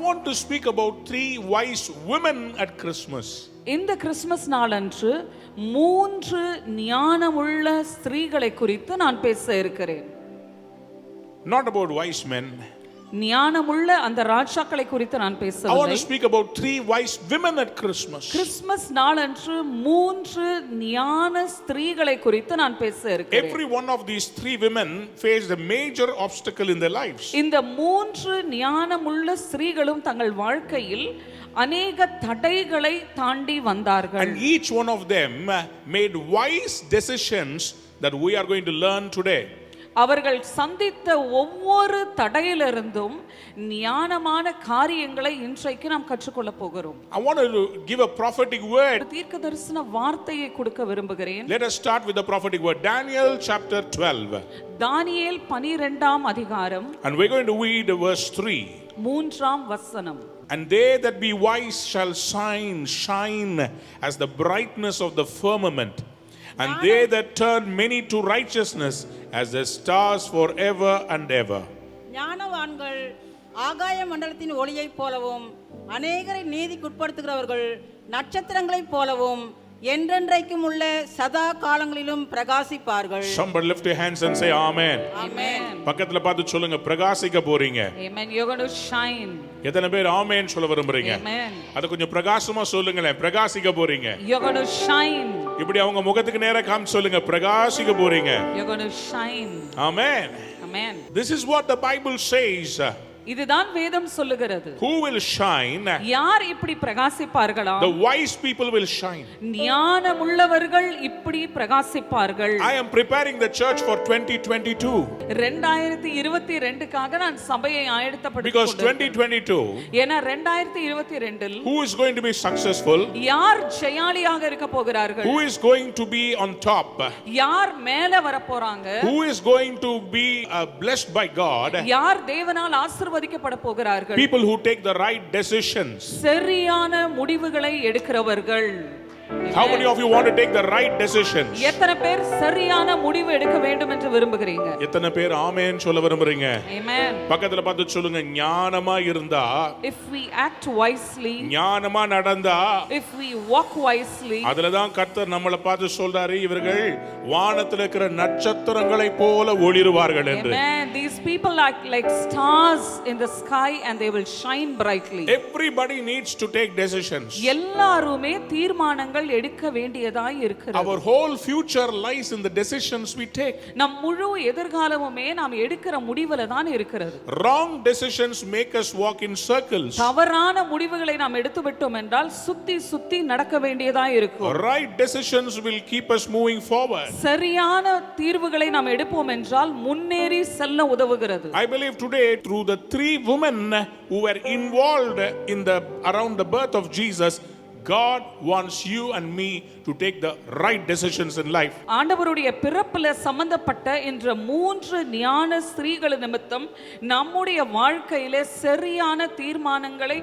want to speak about 3 wise women at Christmas. இந்த Christmas நாளன்று 3 ஞானமுள்ள ஸ்திரீகளை குறித்து நான் பேச இருக்கிறேன். Not about wise men. ஞானமுள்ள அந்த ராஜாக்களை குறித்து நான் பேசவில்லை. I want to speak about 3 wise women at Christmas. Christmas நாளன்று 3 ஞான ஸ்திரீகளை குறித்து நான் பேச இருக்கிறேன். Every one of these 3 women faced a major obstacle in their lives. இந்த 3 ஞானமுள்ள ஸ்திரீகளும் தங்கள் வாழ்க்கையில் அநேக தடைகளை தாண்டி வந்தார்கள். And each one of them made wise decisions that we are going to learn today. அவர்கள் சந்தித்த ஒவ்வொரு தடையிலிருந்தும் ஞானமான காரியங்களை இன்றைக்கு நாம் கற்றுக்கொள்ள போகிறோம். I want to give a prophetic word. தீர்க்கதரிசன வார்த்தையை கொடுக்க விரும்புகிறேன். Let us start with the prophetic word. Daniel chapter 12. தானியேல் 12ஆம் அதிகாரம். And we're going to read verse 3. 3ஆம் வசனம். And they that be wise shall shine as the brightness of the firmament. And they that turn many to righteousness as the stars forever and ever. ஞானவான்கள் ஆகாய மண்டலத்தின் ஒளியைப் போலவும் அநேகரை நீதிக்குட்படுத்துகிறவர்கள் நட்சத்திரங்களைப் போலவும் என்றென்றைக்கும் உள்ள சதா காலங்களிலும் பிரகாசிப்பார்கள். Somebody lift your hands and say amen. Amen. பக்கத்துல பார்த்து சொல்லுங்க பிரகாசிக்க போறீங்க. Amen. You're going to shine. எத்தனை பேர் ஆமென் சொல்ல விரும்புறீங்க? Amen. அது கொஞ்சம் பிரகாசமா சொல்லுங்களே. பிரகாசிக்க போறீங்க. You're going to shine. இப்படி அவங்க முகத்துக்கு நேரா காமிச்சு சொல்லுங்க பிரகாசிக்க போறீங்க. You're going to shine. Amen. Amen. This is what the Bible says. இதுதான் வேதம் சொல்லுகிறது. Who will shine? யார் இப்படி பிரகாசிப்பார்களா? The wise people will shine. ஞானமுள்ளவர்கள் இப்படி பிரகாசிப்பார்கள். I am preparing the church for 2022. 2022க்காக நான் சபையை ஆயத்தப்படுத்திக் Because கொண்டிருக்கிறேன். 2022 ஏன்னா 2022இல் who is going to be successful? யார் ஜெயாலியாக இருக்க போகிறார்கள்? Who is going to be on top? யார் மேலே வர போறாங்க? Who is going to be blessed by God? யார் தேவனால் ஆசீர்வதிக்கப்பட போகிறார்கள்? People who take the right decisions. சரியான முடிவுகளை எடுக்கிறவர்கள். How many of you want to take the right decisions? எத்தனை பேர் சரியான முடிவு எடுக்க வேண்டும் என்று விரும்புகிறீங்க? எத்தனை பேர் ஆமென் சொல்ல விரும்புறீங்க? Amen. பக்கத்துல பார்த்து சொல்லுங்க ஞானமா இருந்தா, If we act wisely, ஞானமா நடந்தா, if we walk wisely, அதுல தான் கர்த்தர் நம்மளை பார்த்து சொல்றாரு இவர்கள் வானத்துல இருக்கிற நட்சத்திரங்களை போல ஒளிருவார்கள் என்று. Amen. These people are like stars in the sky and they will shine brightly. Everybody needs to take decisions. எல்லாருமே தீர்மானங்கள் எடுக்க வேண்டியதாய் இருக்கிறது. Our whole future lies in the decisions we take. நம் முழு எதிர்காலமுமே நாம் எடுக்கிற முடிவுல தான் இருக்கிறது. Wrong decisions make us walk in circles. தவறான முடிவுகளை நாம் எடுத்துவிட்டோம் என்றால் சுத்தி சுத்தி நடக்க வேண்டியதாய் இருக்கும். Right decisions will keep us moving forward. சரியான தீர்வுகளை நாம் எடுப்போம் என்றால் முன்னேறி செல்ல உதவுகிறது. I believe today through the 3 women who were involved in the around the birth of Jesus, God wants you and me to take the right decisions in life. ஆண்டவருடைய பிறப்பில சம்பந்தப்பட்ட இந்த 3 ஞான ஸ்திரீகள் நிமித்தம் நம்முடைய வாழ்க்கையிலே சரியான தீர்மானங்களை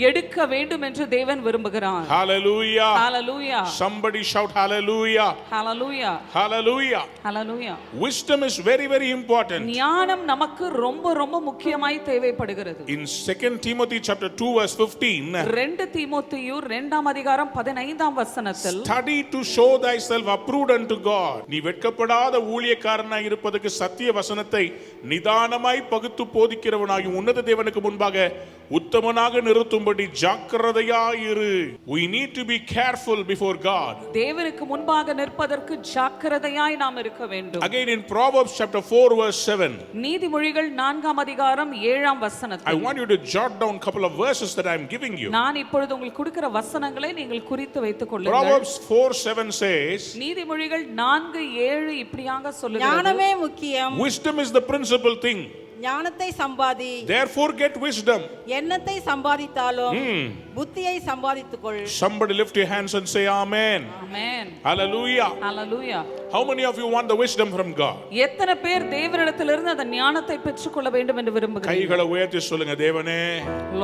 எடுக்க வேண்டும் என்று தேவன் விரும்புகிறார். Hallelujah. Hallelujah. Somebody shout hallelujah. Hallelujah. Hallelujah. Hallelujah. Wisdom is very very important. ஞானம் நமக்கு ரொம்ப ரொம்ப முக்கியமாய் தேவைப்படுகிறது. In 2 Timothy chapter 2 verse 15, 2 தீமோத்தேயு 2ஆம் அதிகாரம் 15ஆம் வசனத்தில் study to show thyself approved unto God. நீ வெட்கப்படாத ஊழியக்காரனாய் இருப்பதற்கு சத்திய வசனத்தை நிதானமாய் பகுத்து போதிக்கிறவனாகி உன்னத தேவனுக்கு முன்பாக உத்தமனாக நிறுத்தும்படி ஜாக்கிரதையாயிரு. We need to be careful before God. தேவனுக்கு முன்பாக நிற்பதற்கு ஜாக்கிரதையாய் நாம் இருக்க வேண்டும். Again in Proverbs chapter 4 verse 7. நீதிமொழிகள் 4ஆம் அதிகாரம் 7ஆம் வசனத்தில் I want you to jot down couple of verses that I am giving you. நான் இப்பொழுது உங்களுக்கு கொடுக்கிற வசனங்களை நீங்கள் குறித்து வைத்துக் கொள்ளுங்கள். Proverbs 4:7 says, நீதிமொழிகள் 4:7 இப்படியாக சொல்லுகிறது. ஞானமே முக்கியம். wisdom is the principal thing. ஞானத்தை சம்பாதி. Therefore get wisdom. எண்ணத்தை சம்பாதித்தாலும் புத்தியை சம்பாதித்துக்கொள். Somebody lift your hands and say amen. Amen. Hallelujah. Hallelujah. How many of you want the wisdom from God? எத்தனை பேர் தேவனிடத்திலிருந்து அந்த ஞானத்தை பெற்றுக்கொள்ள வேண்டும் என்று விரும்புகிறீர்கள்? கைகளை உயர்த்தி சொல்லுங்க தேவனே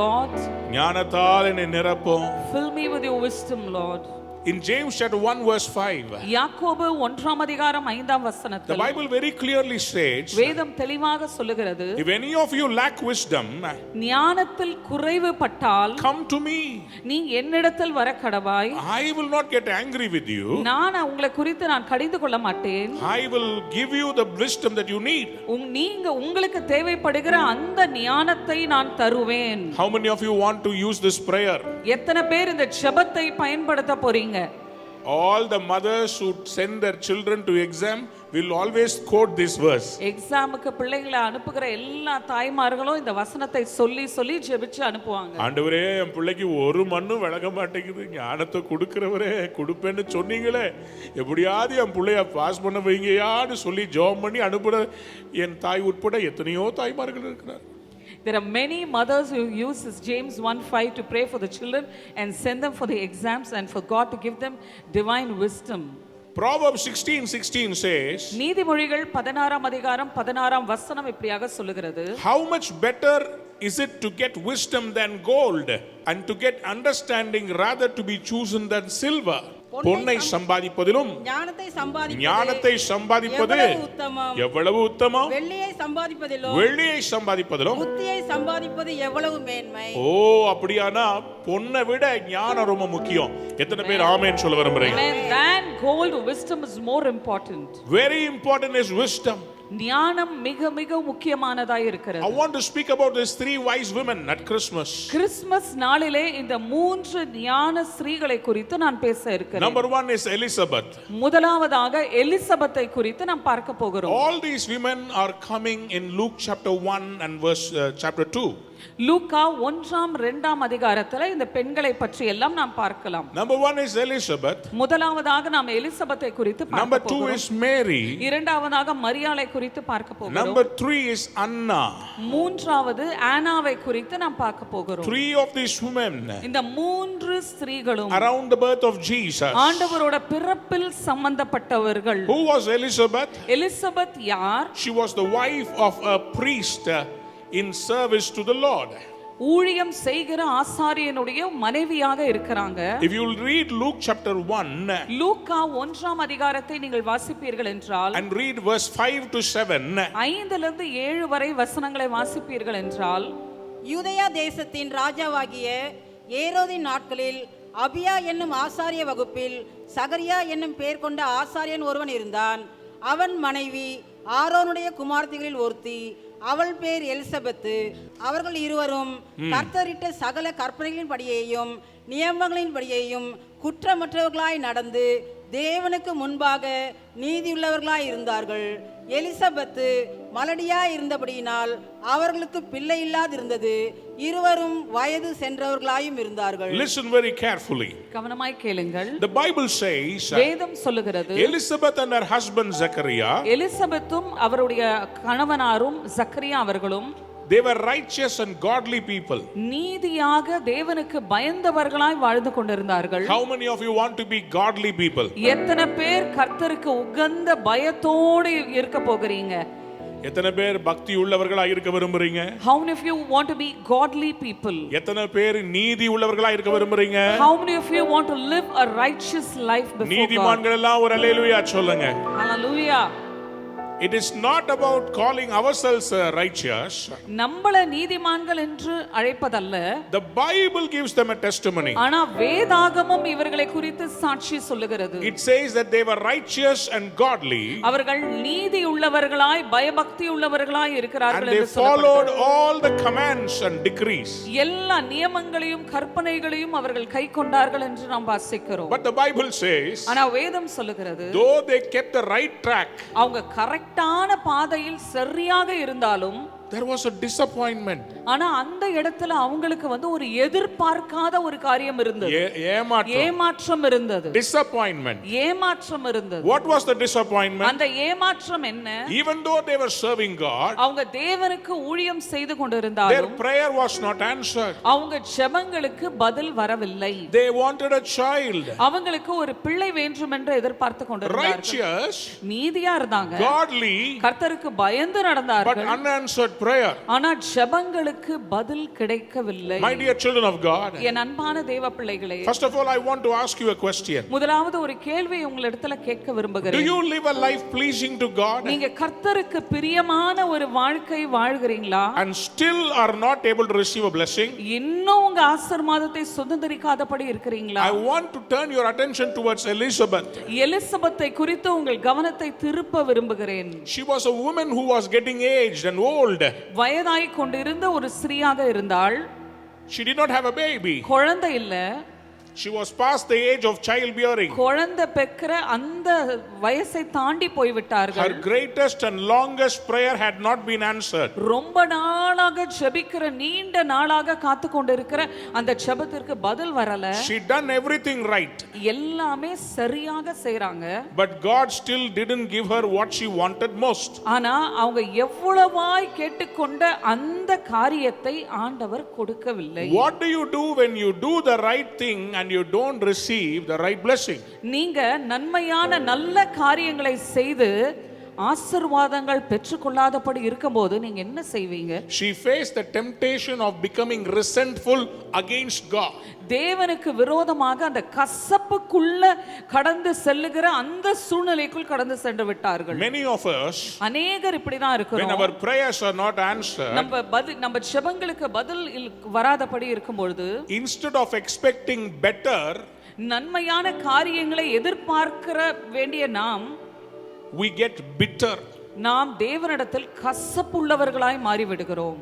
Lord, ஞானத்தால் என்னை நிரப்பும். fill me with your wisdom, Lord. In James chapter 1 verse 5, யாக்கோபு 1ஆம் அதிகாரம் 5ஆம் the வசனத்தில் Bible very clearly states, வேதம் தெளிவாக சொல்லுகிறது, if any of you lack wisdom, ஞானத்தில் குறைவுபட்டால் come to me. நீ என்னிடத்தில் வர கடவாய், I will not get angry with you. நான் உங்களை குறித்து நான் கடிந்து கொள்ள மாட்டேன். I will give you the wisdom that you need. நீங்க உங்களுக்கு தேவைப்படுகிற அந்த ஞானத்தை நான் தருவேன். How many of you want to use this prayer? எத்தனை பேர் இந்த ஜெபத்தை பயன்படுத்த போறீங்க? All the mothers who send their children to exam will always quote this verse. எக்ஸாமுக்கு பிள்ளைகளை அனுப்புகிற எல்லா தாய்மார்களும் இந்த வசனத்தை சொல்லி சொல்லி ஜெபிச்சு அனுப்புவாங்க. ஆண்டவரே, என் பிள்ளைக்கு ஒரு மண்ணும் விளங்க மாட்டேங்குது, ஞானத்தை கொடுக்கிறவரே கொடுப்பேன்னு சொன்னீங்களே, எப்படியாவது என் பிள்ளைய பாஸ் பண்ண வைங்கயான்னு சொல்லி ஜெபம் பண்ணி அனுப்புற என் தாய் உட்பட எத்தனையோ தாய்மார்கள் இருக்கிறார். There are many mothers who use this James 1:5 to pray for the children and send them for the exams and for God to give them divine wisdom. Proverbs 16:16 says, நீதிமொழிகள் 16ஆம் அதிகாரம் 16ஆம் வசனம் இப்படியாக சொல்லுகிறது, how much better is it to get wisdom than gold and to get understanding rather to be chosen than silver. பொன்னை சம்பாதிப்பதிலும் ஞானத்தை சம்பாதிப்பது எவ்வளவு உத்தமம். வெள்ளியை சம்பாதிப்பதிலும் புத்தியை சம்பாதிப்பது எவ்வளவு மேன்மை. ஓ, அப்படியானா பொன்னை விட ஞானம் ரொம்ப முக்கியம். எத்தனை பேர் ஆமென் சொல்ல விரும்புறீங்க? Than gold, wisdom is more important. Very important is wisdom. ஞானம் மிக மிக முக்கியமானதாய் இருக்கிறது. I want to speak about these three wise women at Christmas. Christmas நாளிலே இந்த மூன்று ஞான ஸ்திரீகளை குறித்து நான் பேச இருக்கிறேன். Number 1 is Elizabeth. முதலாவதாக எலிசபெத்தை குறித்து நாம் பார்க்க போகிறோம். All these women are coming in Luke chapter 1 and verse chapter 2. லூக்கா 1ஆம் 2ஆம் அதிகாரத்துல இந்த பெண்களை பற்றி எல்லாம் நாம் பார்க்கலாம். Number 1 is Elizabeth. முதலாவதாக நாம் எலிசபெத்தை குறித்து பார்க்க Number போகிறோம். 2 is Mary. இரண்டாவதாக மரியாளை குறித்து பார்க்க போகிறோம். Number 3 is Anna. மூன்றாவது ஆனாவை குறித்து நாம் பார்க்க போகிறோம். Three of these women, இந்த மூன்று ஸ்திரீகளும் around the birth of Jesus. ஆண்டவரோட பிறப்பில் சம்பந்தப்பட்டவர்கள். Who was Elizabeth? எலிசபெத் யார்? She was the wife of a priest in service to the Lord. ஊழியம் செய்கிற ஆசாரியனுடைய மனைவியாக இருக்கிறாங்க. If you will read Luke chapter 1, லூக்கா 1ஆம் அதிகாரத்தை நீங்கள் வாசிப்பீர்கள் என்றால், and read verse 5 to 7, 5லிருந்து 7 வரை வசனங்களை வாசிப்பீர்கள் என்றால், யூதேயா தேசத்தின் ராஜாவாகிய ஏரோதின் நாட்களில் அபியா என்னும் ஆசாரிய வகுப்பில் சகரியா என்னும் பெயர் கொண்ட ஆசாரியன் ஒருவன் இருந்தான். அவன் மனைவி ஆரோனுடைய குமார்த்திகளில் ஒருத்தி, அவள் பேர் எலிசபெத்து. அவர்கள் இருவரும் கர்த்தரிட்ட சகல கற்பனைகளின் படியையும் நியமங்களின் படியையும் குற்றமற்றவர்களாய் நடந்து தேவனுக்கு முன்பாக நீதியுள்ளவர்களாய் இருந்தார்கள். எலிசபெத்து மலடியாய் இருந்தபடியினால் அவர்களுக்கு பிள்ளை இல்லாதிருந்தது. இருவரும் வயது சென்றவர்களாயும் இருந்தார்கள். Listen very carefully. கவனமாய் கேளுங்கள். The Bible says, வேதம் சொல்லுகிறது, Elizabeth and her husband Zechariah, எலிசபெத்தும் அவருடைய கணவனாரும் சக்கரியா அவர்களும் they were righteous and godly people. நீதியாக தேவனுக்கு பயந்தவர்களாய் வாழ்ந்து கொண்டிருந்தார்கள். How many of you want to be godly people? எத்தனை பேர் கர்த்தருக்கு உகந்த பயத்தோடு இருக்க போகிறீங்க? எத்தனை பேர் பக்தி உள்ளவர்களாய் இருக்க விரும்புறீங்க? How many of you want to be godly people? எத்தனை பேர் நீதி உள்ளவர்களாய் இருக்க விரும்புறீங்க? How many of you want to live a righteous life before God? நீதிமான்கள் எல்லாம் ஒரு அல்லேலூயா சொல்லுங்க. Hallelujah. It is not about calling ourselves righteous. நம்மள நீதிமான்கள் என்று அழைப்பதல்ல. The Bible gives them a testimony. ஆனா வேதாகமம் இவர்களை குறித்து சாட்சி சொல்லுகிறது. It says that they were righteous and godly. அவர்கள் நீதி உள்ளவர்களாய் பயபக்தி உள்ளவர்களாய் இருக்கிறார்கள் என்று சொல்லப்படுகிறது. And they followed all the commands and decrees. எல்லா நியமங்களையும் கற்பனைகளையும் அவர்கள் கைக்கொண்டார்கள் என்று நாம் வாசிக்கிறோம். But the Bible says, ஆனா வேதம் சொல்லுகிறது, though they kept the right track, அவங்க கரெக்டான பாதையில் சரியாக இருந்தாலும் there was a disappointment. ஆனா அந்த இடத்துல அவங்களுக்கு ஒரு எதிர்பார்க்காத ஒரு காரியம் இருந்தது. ஏமாற்றம் இருந்தது. Disappointment. ஏமாற்றம் இருந்தது. What was the disappointment? அந்த ஏமாற்றம் என்ன? Even though they were serving God, அவங்க தேவனுக்கு ஊழியம் செய்து கொண்டிருந்தாலும் their prayer was not answered. அவங்க ஜெபங்களுக்கு பதில் வரவில்லை. They wanted a child. அவங்களுக்கு ஒரு பிள்ளை வேண்டும் என்று எதிர்பார்த்து கொண்டிருந்தார்கள். Righteous, நீதியா இருந்தாங்க. godly, கர்த்தருக்கு பயந்து நடந்தார்கள். but unanswered prayer. ஆனா ஜெபங்களுக்கு பதில் கிடைக்கவில்லை. My dear children of God, என் அன்பான தேவ பிள்ளைகளே, first of all I want to ask you a question. முதலாவது ஒரு கேள்வியை உங்களிடத்துல கேட்க Do விரும்புகிறேன். you live a life pleasing to God நீங்க கர்த்தருக்கு பிரியமான ஒரு வாழ்க்கை வாழ்கிறீங்களா? and still are not able to receive a blessing? இன்னும் உங்க ஆசீர்வாதத்தை சுதந்திரிக்காதபடி இருக்கிறீங்களா? I want to turn your attention towards Elizabeth. எலிசபெத்தை குறித்து உங்கள் கவனத்தை திருப்ப விரும்புகிறேன். She was a woman who was getting aged and old. வயதாய் கொண்டிருந்த ஒரு ஸ்திரீயாக இருந்தாள். She did not have a baby. குழந்தை இல்ல. She was past the age of childbearing. குழந்தை பெக்கிற அந்த வயசை தாண்டி போய் விட்டார்கள். Her greatest and longest prayer had not been answered. ரொம்ப நாளாக ஜெபிக்கிற நீண்ட நாளாக காத்து கொண்டிருக்கிற அந்த ஜெபத்திற்கு பதில் வரல. She done everything right. எல்லாமே சரியாக செய்றாங்க. But God still didn't give her what she wanted most. ஆனா அவங்க எவ்வளவாய் கேட்டுக்கொண்ட அந்த காரியத்தை ஆண்டவர் கொடுக்கவில்லை. What do you do when you do the right thing and you don't receive the right blessing? நீங்க நன்மையான நல்ல காரியங்களை செய்து ஆசீர்வாதங்கள் பெற்றுக்கொள்ளாதபடி இருக்கும்போது நீங்க என்ன செய்வீங்க? She faced the temptation of becoming resentful against God. தேவனுக்கு விரோதமாக அந்த கசப்புக்குள்ள கடந்து செல்லுகிற அந்த சூழ்நிலைக்குள் கடந்து சென்று விட்டார்கள். Many of us, அநேகர் இப்படிதான் when இருக்கிறோம். our prayers are not answered, நம்ம ஜெபங்களுக்கு பதில் வராதபடி இருக்கும்போது, instead of expecting better, நன்மையான காரியங்களை எதிர்பார்க்கிற வேண்டிய we get bitter. நாம் தேவனிடத்தில் கசப்புள்ளவர்களாய் மாறிவிடுகிறோம்.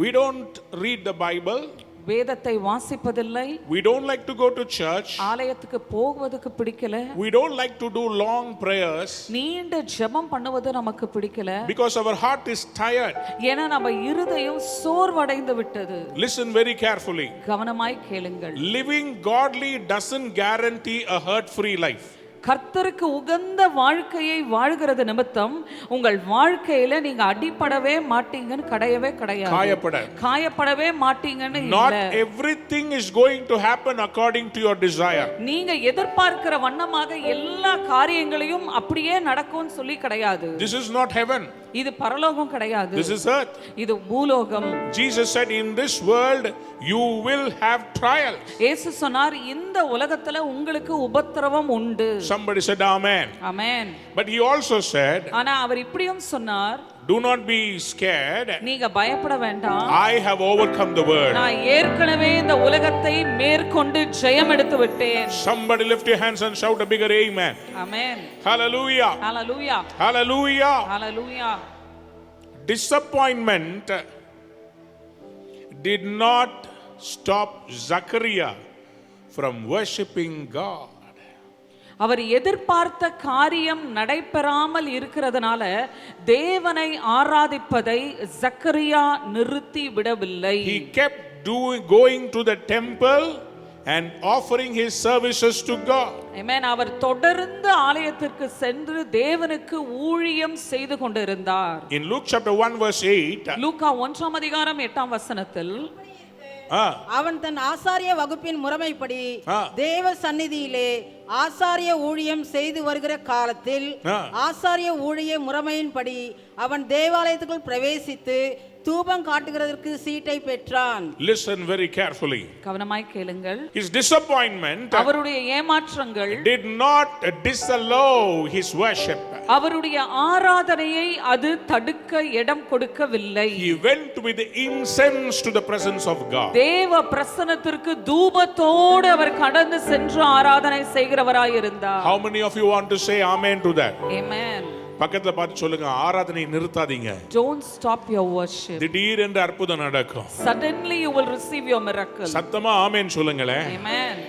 We don't read the Bible. வேதத்தை வாசிப்பதில்லை. We don't like to go to church. ஆலயத்துக்கு போவதுக்கு பிடிக்கல. We don't like to do long prayers. நீண்ட ஜெபம் பண்ணுவது நமக்கு பிடிக்கல. Because our heart is tired. ஏன்னா நம்ம இருதயம் சோர்வடைந்து விட்டது. Listen very carefully. கவனமாய் கேளுங்கள். Living godly doesn't guarantee a hurt-free life. கர்த்தருக்கு உகந்த வாழ்க்கையை வாழ்கிறது நிமித்தம் உங்கள் வாழ்க்கையில நீங்க அடிபடவே மாட்டீங்கன்னு கிடையாது. காயப்படவே மாட்டீங்கன்னு இல்ல. Not everything is going to happen according to your desire. நீங்க எதிர்பார்க்கிற வண்ணமாக எல்லா காரியங்களையும் அப்படியே நடக்கும்னு சொல்லி கிடையாது. This is not heaven. இது பரலோகம் கிடையாது. This is earth. இது பூலோகம். Jesus said, in this world you will have trials. இயேசு சொன்னார், இந்த உலகத்துல உங்களுக்கு உபத்திரவம் உண்டு. Somebody said amen. Amen. But he also said, ஆனா அவர் இப்படியும் சொன்னார், do not be scared. நீங்க பயப்பட வேண்டாம். I have overcome the world. நான் ஏற்கனவே இந்த உலகத்தை மேற்கொண்டு ஜெயம் எடுத்து விட்டேன். Somebody lift your hands and shout a bigger amen. Amen. Hallelujah. Hallelujah. Hallelujah. Hallelujah. Disappointment did not stop Zachariah from worshiping God. அவர் எதிர்பார்த்த காரியம் நடைபெறாமல் இருக்கிறதுனால தேவனை ஆராதிப்பதை ஜக்கரியா நிறுத்தி விடவில்லை. He kept going to the temple and offering his services to God. Amen. அவர் தொடர்ந்து ஆலயத்திற்கு சென்று தேவனுக்கு ஊழியம் செய்து கொண்டிருந்தார். In Luke chapter 1 verse 8, லூக்கா 1ஆம் அதிகாரம் 8ஆம் வசனத்தில், அவன் தன் ஆசாரிய வகுப்பின் முறைமைப்படி தேவ சந்நிதியிலே ஆசாரிய ஊழியம் செய்து வருகிற காலத்தில் ஆசாரிய ஊழிய முறைமையின்படி அவன் தேவாலயத்துக்குள் பிரவேசித்து தூபம் காட்டுகிறதற்கு சீட்டை பெற்றான். Listen very carefully. கவனமாய் கேளுங்கள். His disappointment, அவருடைய ஏமாற்றங்கள், did not disallow his worship. அவருடைய ஆராதனையை அது தடுக்க இடம் கொடுக்கவில்லை. He went with incense to the presence of God. தேவ பிரசன்னத்திற்கு தூபத்தோடு அவர் கடந்து சென்று ஆராதனை செய்கிறவராய் இருந்தார். How many of you want to say amen to that? Amen. பக்கத்துல பார்த்து சொல்லுங்க, ஆராதனை நிறுத்தாதீங்க. Don't stop your worship. திடீரென்று அற்புதம் நடக்கும். Suddenly you will receive your miracle. சத்தமா ஆமென் சொல்லுங்களே. Amen.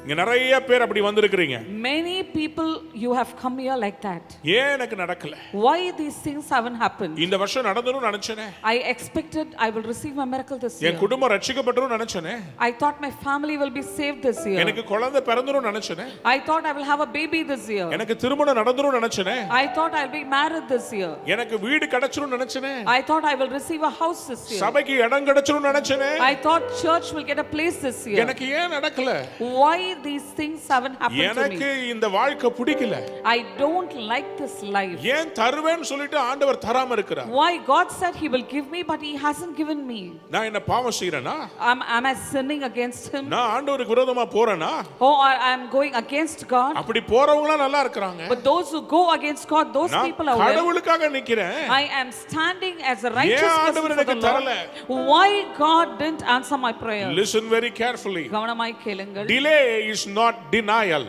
இங்க நிறைய பேர் அப்படி வந்திருக்கீங்க. Many people you have come here like that. ஏன் எனக்கு நடக்கல? Why these things haven't happened? இந்த வருஷம் நடந்துரும் நினைச்சேனே. I expected I will receive my miracle this year. என் குடும்பம் ரட்சிக்கப்பட்டுரும் நினைச்சேனே. I thought my family will be saved this year. எனக்கு குழந்தை பிறந்துரும் நினைச்சேனே. I thought I will have a baby this year. எனக்கு திருமணம் நடந்துரும் நினைச்சேனே. I thought I'll be married this year. எனக்கு வீடு கிடைச்சிரும் நினைச்சேனே. I thought I will receive a house this year. சபைக்கு இடம் கிடைச்சிரும் நினைச்சேனே. I thought church will get a place this year. எனக்கு ஏன் நடக்கல? Why these things haven't happened to எனக்கு me. இந்த வாழ்க்கை பிடிக்கல. I don't like this life. ஏன் தருவேன்னு சொல்லிட்டு ஆண்டவர் தராம இருக்கிறார்? Why God said he will give me but he hasn't given me. நான் என்ன பாவம் செய்றேனா? Am I sinning against him? நான் ஆண்டவருக்கு விரோதமா போறேனா? Oh, I am going against God. அப்படி போறவங்க நல்லா இருக்காங்க. But those who go against God, those people are well. கடவுளுக்காக நிக்கிறேன். I am standing as a righteous ஏன் person ஆண்டவர் for the எனக்கு தரல? Lord. Why God didn't answer my prayer? Listen very carefully. கவனமாய் கேளுங்கள். Delay is not denial.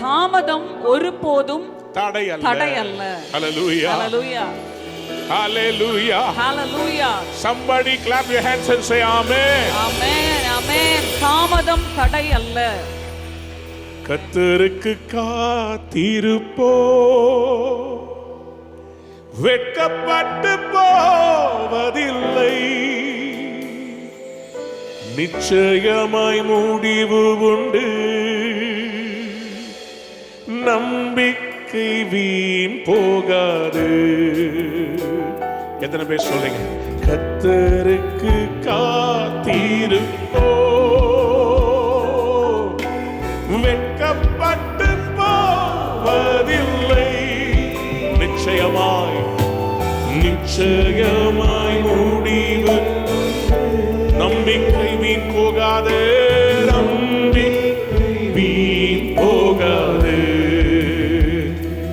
தாமதம் ஒருபோதும் தடை அல்ல. தடை அல்ல. Hallelujah. Hallelujah. Hallelujah. Hallelujah. Somebody clap your hands and say amen. Amen. Amen. தாமதம் தடை அல்ல. கர்த்தருக்கு காத்திருப்போ, வெட்கப்பட்டு போவதில்லை, நிச்சயமாய் முடிவு உண்டு, நம்பிக்கை வீண் போகாது. எத்தனை பேர் சொல்றீங்க? கர்த்தருக்கு காத்திருப்போ, வெட்கப்பட்டு போவதில்லை, நிச்சயமாய் நிச்சயமாய் முடிவு, நம்பிக்கை வீண் போகாது, நம்பிக்கை வீண் போகாது.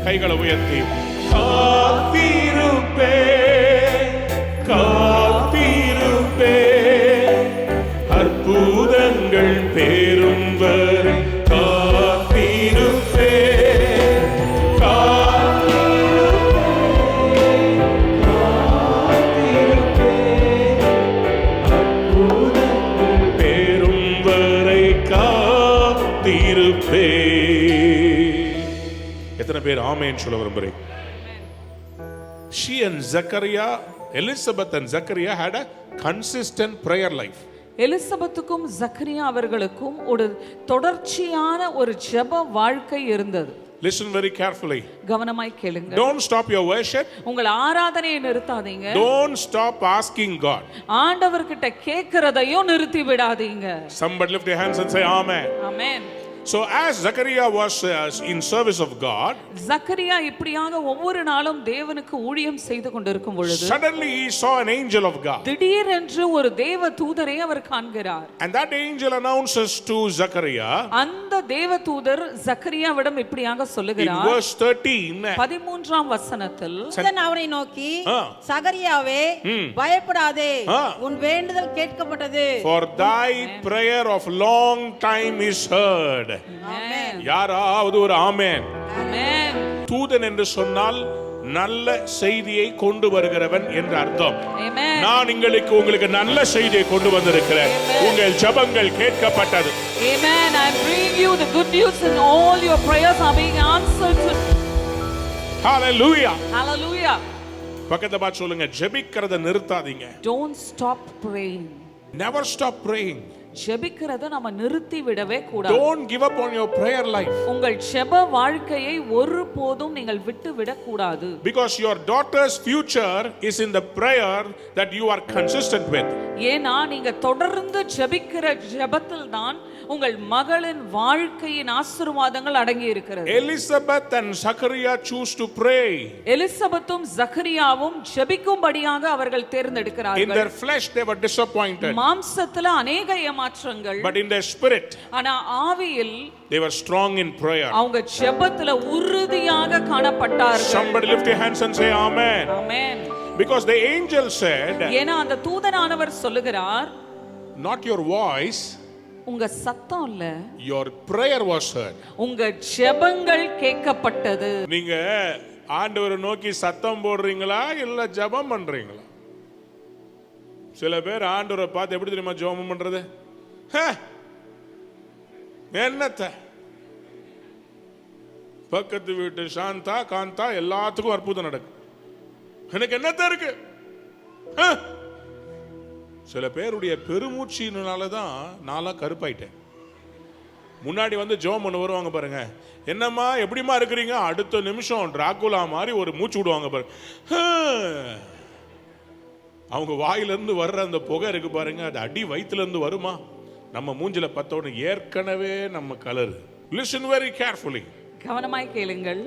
கைகளை உயர்த்தி காத்திருப்பே, காத்திருப்பே, அற்புதங்கள் பேரும் வரை காத்திருப்பே, பேரும் வரை காத்திருப்பே. எத்தனை பேர் ஆமென் சொல்ல விரும்புறீங்க? She and Zechariah, Elizabeth and Zechariah had a consistent prayer life. எலிசபெத்துக்கும் Zakariya அவர்களுக்கும் ஒரு தொடர்ச்சியான ஒரு ஜெப வாழ்க்கை இருந்தது. Listen very carefully. கவனமாய் கேளுங்க. Don't stop your worship. உங்கள் ஆராதனையை நிறுத்தாதீங்க. Don't stop asking God. ஆண்டவர்கிட்ட கேக்குறதையும் நிறுத்தி விடாதீங்க. Somebody lift your hands and say amen. Amen. So as Zechariah was in service of God, Zakariya இப்படியாக ஒவ்வொரு நாளும் தேவனுக்கு ஊழியம் செய்து கொண்டிருக்கும் பொழுது suddenly he saw an angel of God. திடீரென்று ஒரு தேவ தூதரை அவர் காண்கிறார். And that angel announces to Zechariah, அந்த தேவ தூதர் ஜக்கரியாவிடம் இப்படியாக in சொல்லுகிறார். verse 13, 13ஆம் வசனத்தில் தூதன் அவரை நோக்கி, ஆ. சகரியாவே, பயப்படாதே, ஆ. உன் வேண்டுதல் கேட்கப்பட்டது. for thy prayer of long time is heard. ஆமென். யாராவது ஒரு ஆமென். ஆமென். தூதன் என்று சொன்னால் நல்ல செய்தியை கொண்டு வருகிறவன் என்ற அர்த்தம். ஆமென். நான் உங்களுக்கு நல்ல செய்தியை கொண்டு வந்திருக்கிறேன். உங்கள் ஜெபங்கள் கேட்கப்பட்டது. Amen. I bring you the good news and all your prayers are being answered. Hallelujah. Hallelujah. பக்கத்தை பார்த்து சொல்லுங்க, ஜெபிக்கிறத நிறுத்தாதீங்க. Don't stop praying. Never stop praying. ஜெபிக்கிறத நாம நிறுத்தி விடவே கூடாது. Don't give up on your prayer life. உங்கள் ஜெப வாழ்க்கையை ஒருபோதும் நீங்கள் விட்டு விட கூடாது. Because your daughter's future is in the prayer that you are consistent with. ஏனா நீங்க தொடர்ந்து ஜெபிக்கிற ஜெபத்தில் தான் உங்கள் மகளின் வாழ்க்கையின் ஆசீர்வாதங்கள் அடங்கி இருக்கிறது. Elizabeth and Zechariah choose to pray. எலிசபெத்தும் ஜக்கரியாவும் ஜெபிக்கும்படியாக அவர்கள் தேர்ந்தெடுக்கிறார்கள். In their flesh they were disappointed. மாம்சத்துல अनेक ஏமாற்றங்கள். But in their spirit ஆனா ஆவியில் they were strong in prayer. அவங்க ஜெபத்துல உறுதியாக காணப்பட்டார்கள். Somebody lift your hands and say amen. Amen. Because the angel said, ஏனா அந்த தூதனானவர் சொல்லுகிறார், not your voice, உங்க சத்தம் இல்ல, your prayer was heard. உங்க ஜெபங்கள் கேட்கப்பட்டது. நீங்க ஆண்டவரை நோக்கி சத்தம் போடுறீங்களா இல்ல ஜெபம் பண்றீங்களா? சில பேர் ஆண்டவரை பார்த்து எப்படி தெரியுமா ஜெபம் பண்றது? என்னத்த பக்கத்து வீட்டு சாந்தா காந்தா எல்லாத்துக்கும் அற்புதம் நடக்கும், எனக்கு என்னத்த இருக்கு? சில பேருடைய பெருமூச்சினால தான் நான்லாம் கருப்பாயிட்டேன். முன்னாடி வந்து ஜெபம் பண்ண வருவாங்க பாருங்க, என்னம்மா எப்படிமா இருக்கிறீங்க, அடுத்த நிமிஷம் டிராகுலா மாதிரி ஒரு மூச்சு விடுவாங்க பாருங்க. அவங்க வாயிலிருந்து வர்ற அந்த புகை இருக்கு பாருங்க, அது அடி வயிற்றுல இருந்து வருமா, நம்ம மூஞ்சில பார்த்தோன்னு ஏற்கனவே நம்ம கலர். Listen very carefully. கவனமாய் கேளுங்கள்.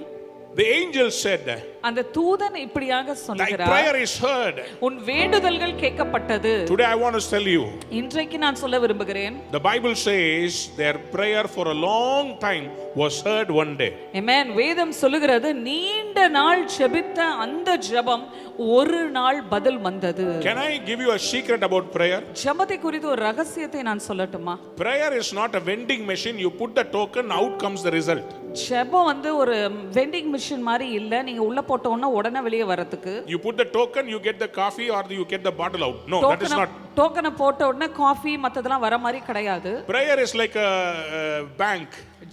The angel said, அந்த தூதன் இப்படியாக thy சொல்கிறார், prayer is heard. உன் வேண்டுதல்கள் கேட்கப்பட்டது. Today I want to tell you, இன்றைக்கு நான் சொல்ல விரும்புகிறேன், the Bible says their prayer for a long time was heard one day. ஆமென். வேதம் சொல்லுகிறது நீண்ட நாள் ஜெபித்த அந்த ஜெபம் ஒரு நாள் பதில் வந்தது. Can I give you a secret about prayer? ஜெபத்தை குறித்து ஒரு ரகசியத்தை நான் சொல்லட்டுமா? Prayer is not a vending machine. You put the token, out comes the result. ஜெபம் வந்து ஒரு வெண்டிங் மிஷின் மாதிரி இல்ல, நீங்க உள்ள போட்ட உடனே வெளியே வரதுக்கு. You put the token, you get the coffee or you get the bottle out. No, that is not. டோக்கனை போட்ட உடனே காஃபி மத்ததெல்லாம் வர மாதிரி கிடையாது. Prayer is like a bank.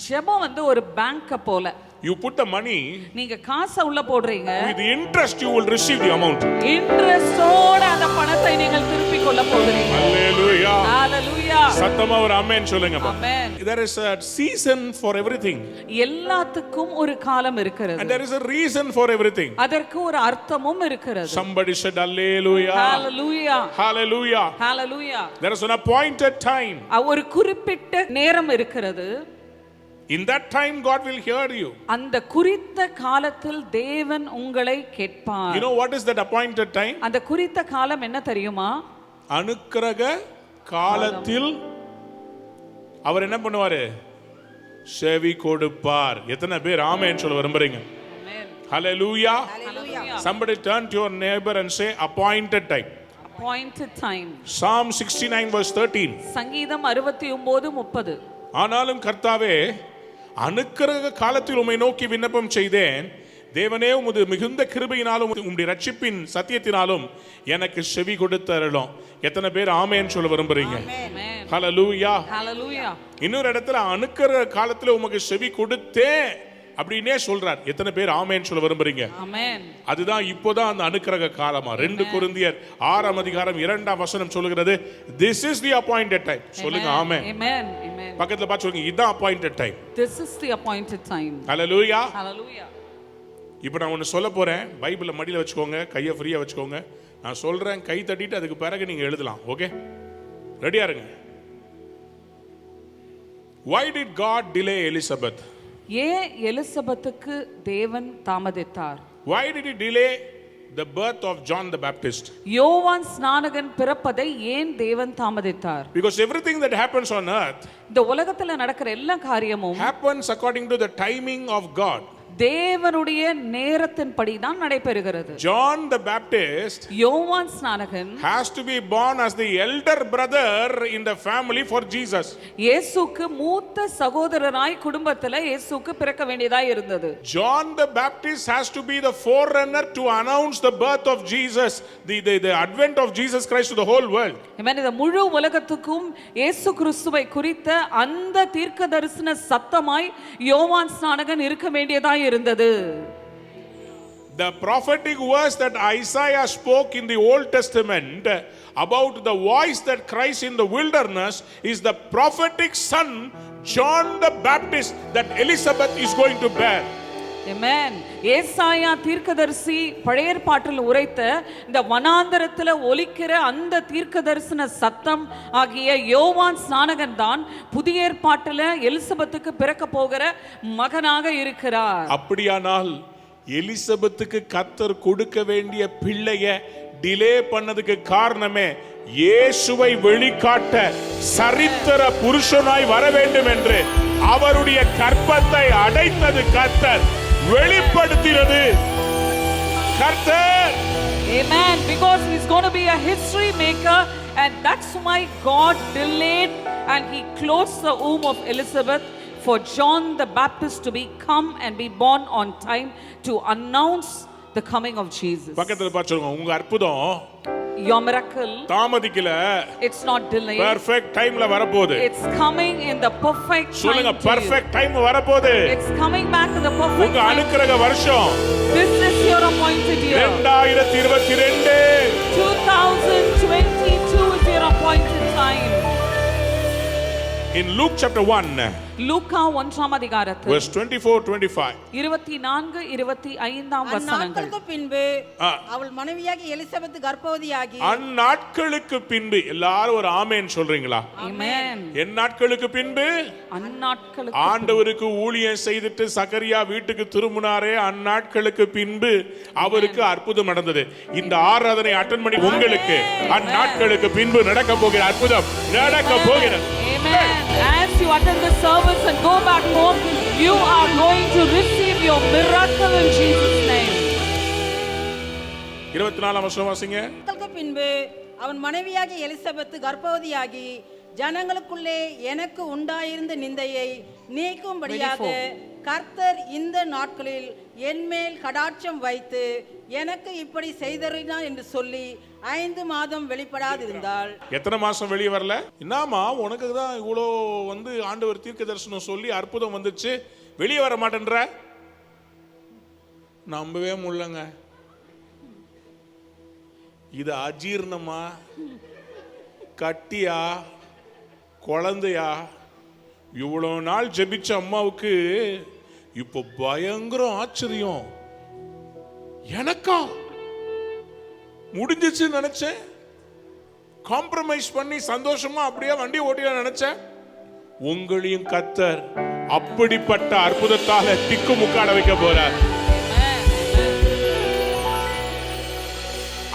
ஜெபம் வந்து ஒரு பேங்க் போல. You put the money, நீங்க காசை உள்ள போடுறீங்க, with the interest you will receive the amount. இன்ட்ரஸ்டோட அந்த பணத்தை நீங்கள் திருப்பி கொள்ள போகிறீங்க. Hallelujah. Hallelujah. சத்தமா ஒரு ஆமென் சொல்லுங்க. Amen. There is a season for everything. எல்லாத்துக்கும் ஒரு காலம் இருக்கிறது. And there is a reason for everything. அதற்கு ஒரு அர்த்தமும் இருக்கிறது. Somebody said hallelujah. Hallelujah. Hallelujah. Hallelujah. There is an appointed time. ஒரு குறிப்பிட்ட நேரம் இருக்கிறது. In that time God will hear you. அந்த குறித்த காலத்தில் தேவன் உங்களை கேட்பார். You know what is that appointed time? அந்த குறித்த காலம் என்ன தெரியுமா? அனுக்கிரக காலத்தில் அவர் என்ன பண்ணுவாரு? செவி கொடுப்பார். எத்தனை பேர் ஆமென் சொல்ல விரும்புறீங்க? Amen. Hallelujah. Hallelujah. Somebody turn to your neighbor and say appointed time. Appointed time. Psalm 69 verse 13. சங்கீதம் 69:30. ஆனாலும் கர்த்தாவே, அனுக்கிரக காலத்தில் உம்மை நோக்கி விண்ணப்பம் செய்தேன். தேவனே, உமது மிகுந்த கிருபையினாலும் உம்முடைய ரட்சிப்பின் சத்தியத்தினாலும் எனக்கு செவி கொடுத்தருளும். எத்தனை பேர் ஆமென் சொல்ல விரும்புறீங்க? Amen. ஹல்லேலூயா. Hallelujah. இன்னொரு இடத்துல அனுக்கிரக காலத்துல உமக்கு செவி கொடுத்தேன் அப்படினே சொல்றார். எத்தனை பேர் ஆமென் சொல்ல விரும்புறீங்க? Amen. அதுதான் இப்போதான் அந்த அனுக்கிரக காலமா. 2 கொரிந்தியர் 6ஆம் அதிகாரம் 2ஆம் வசனம் சொல்லுகிறது, this is the appointed time. சொல்லுங்க ஆமென். Amen. Amen. பக்கத்துல பார்த்து சொல்லுங்க, இதான் appointed time. This is the appointed time. Hallelujah. Hallelujah. இப்போ நான் ஒன்று சொல்ல போறேன். பைபிளை மடியில் வச்சுக்கோங்க, கையை ஃப்ரீயா வச்சுக்கோங்க. நான் சொல்றேன், கை தட்டிட்டு அதுக்கு பிறகு நீங்க எழுதலாம். ஓகே, ரெடியா இருங்க. Why did God delay Elizabeth? ஏன் எலிசபெத்துக்கு தேவன் தாமதித்தார்? Why did he delay the birth of John the Baptist? யோவான் ஸ்நானகன் பிறப்பதை ஏன் தேவன் தாமதித்தார்? Because everything that happens on earth இந்த உலகத்துல நடக்கிற எல்லா காரியமும் happens according to the timing of God. தேவனுடைய நேரத்தின்படி தான் நடைபெறுகிறது. John the Baptist யோவான் ஸ்நானகன் has to be born as the elder brother in the family for Jesus. இயேசுக்கு மூத்த சகோதரராய் குடும்பத்துல இயேசுக்கு பிறக்க வேண்டியதாய் இருந்தது. John the Baptist has to be the forerunner to announce the birth of Jesus, the advent of Jesus Christ to the whole world. ஆமென். இந்த முழு உலகத்துக்கும் இயேசு கிறிஸ்துவை குறித்த அந்த தீர்க்கதரிசன சத்தமாய் யோவான் ஸ்நானகன் இருக்க வேண்டியதாய் இருந்தது. The prophetic verse that Isaiah spoke in the Old Testament about the voice that cries in the wilderness is the prophetic son John the Baptist that Elizabeth is going to bear. Amen. ஏசாயா தீர்க்கதரிசி பழைய ஏற்பாட்டில் உரைத்த இந்த வனாந்தரத்தில் ஒலிக்கிற அந்த தீர்க்கதரிசன சத்தம் ஆகிய யோவான் ஸ்நானகன் தான் புதிய ஏற்பாட்டில் எலிசபெத்துக்கு பிறக்க போகிற மகனாக இருக்கிறார். அப்படியானால் எலிசபெத்துக்கு கர்த்தர் கொடுக்க வேண்டிய பிள்ளைய டிலே பண்ணதுக்கு காரணமே இயேசுவை வெளிக்காட்ட சரித்திர புருஷனாய் வர வேண்டும் என்று அவருடைய கற்பத்தை அடைத்தது கர்த்தர், வெளிப்படுத்தினது கர்த்தர். Amen. Because he's going to be a history maker, and that's why God delayed and he closed the womb of Elizabeth for John the Baptist to be come and be born on time to announce the coming of Jesus. பக்கத்துல பாத்துங்க, உங்க அற்புதம் Your miracle, தாமதிக்கல, it's not delayed. Perfect டைம்ல வரப்போகுது. It's coming in the perfect time. சொல்லுங்க, perfect time வரப்போகுது. It's coming back in the perfect உங்க time. அனுக்கிரக வருஷம் This is your appointed year. 2022 2022 is your appointed time. In Luke chapter 1, லூக்கா 1ஆம் அதிகாரத்தில் verse 24-25. 24-25 வசனங்கள். அந்நாட்களுக்கு பின்பு ஆ. அவள் மனைவியாகி எலிசபெத் கர்ப்பவதியாகி அந்நாட்களுக்கு பின்பு எல்லாரும் ஒரு ஆமென் சொல்றீங்களா? ஆமென். என் நாட்களுக்கு பின்பு அந்நாட்களுக்கு ஆண்டவருக்கு ஊழியம் செய்துட்டு சகரியா வீட்டுக்கு திரும்பினாரே, அந்நாட்களுக்கு பின்பு அவருக்கு அற்புதம் நடந்தது. இந்த ஆராதனை அட்டன் பண்ணி உங்களுக்கு அந்நாட்களுக்கு பின்பு நடக்க போகிற அற்புதம் நடக்க போகிறது. Amen. As you attend the service and go back home, you are going to receive your miracle in Jesus' name. 24ஆம் வசனம் வாசிங்க. நாட்களுக்கு பின்பு அவன் மனைவியாகி எலிசபெத் கர்ப்பவதியாகி ஜனங்களுக்குள்ளே எனக்கு உண்டாயிருந்த நிந்தையை நீக்கும்படியாக கர்த்தர் இந்த நாட்களில் என்மேல் கடாட்சம் வைத்து எனக்கு இப்படி செய்தறினார் என்று சொல்லி 5 மாதம் வெளிப்படாதிருந்தாள். எத்தனை மாசம் வெளியே வரல? என்னமா உனக்கு தான் இவ்வளோ ஆண்டவர் தீர்க்க தரிசனம் சொல்லி அற்புதம் வந்துச்சு, வெளியே வர மாட்டேன்ற? நம்பவே முடியலங்க. இது அஜீர்ணமா, கட்டியா, குழந்தையா? இவ்வளோ நாள் ஜெபிச்ச அம்மாவுக்கு இப்போ பயங்கர ஆச்சரியம். எனக்கா முடிஞ்சிச்சு நினைச்சேன், காம்ப்ரமைஸ் பண்ணி சந்தோஷமா அப்படியே வண்டி ஓட்டில நினைச்சேன். உங்களையும் கர்த்தர் அப்படிப்பட்ட அற்புதத்தால திக்கு முக்காட வைக்க போறார்.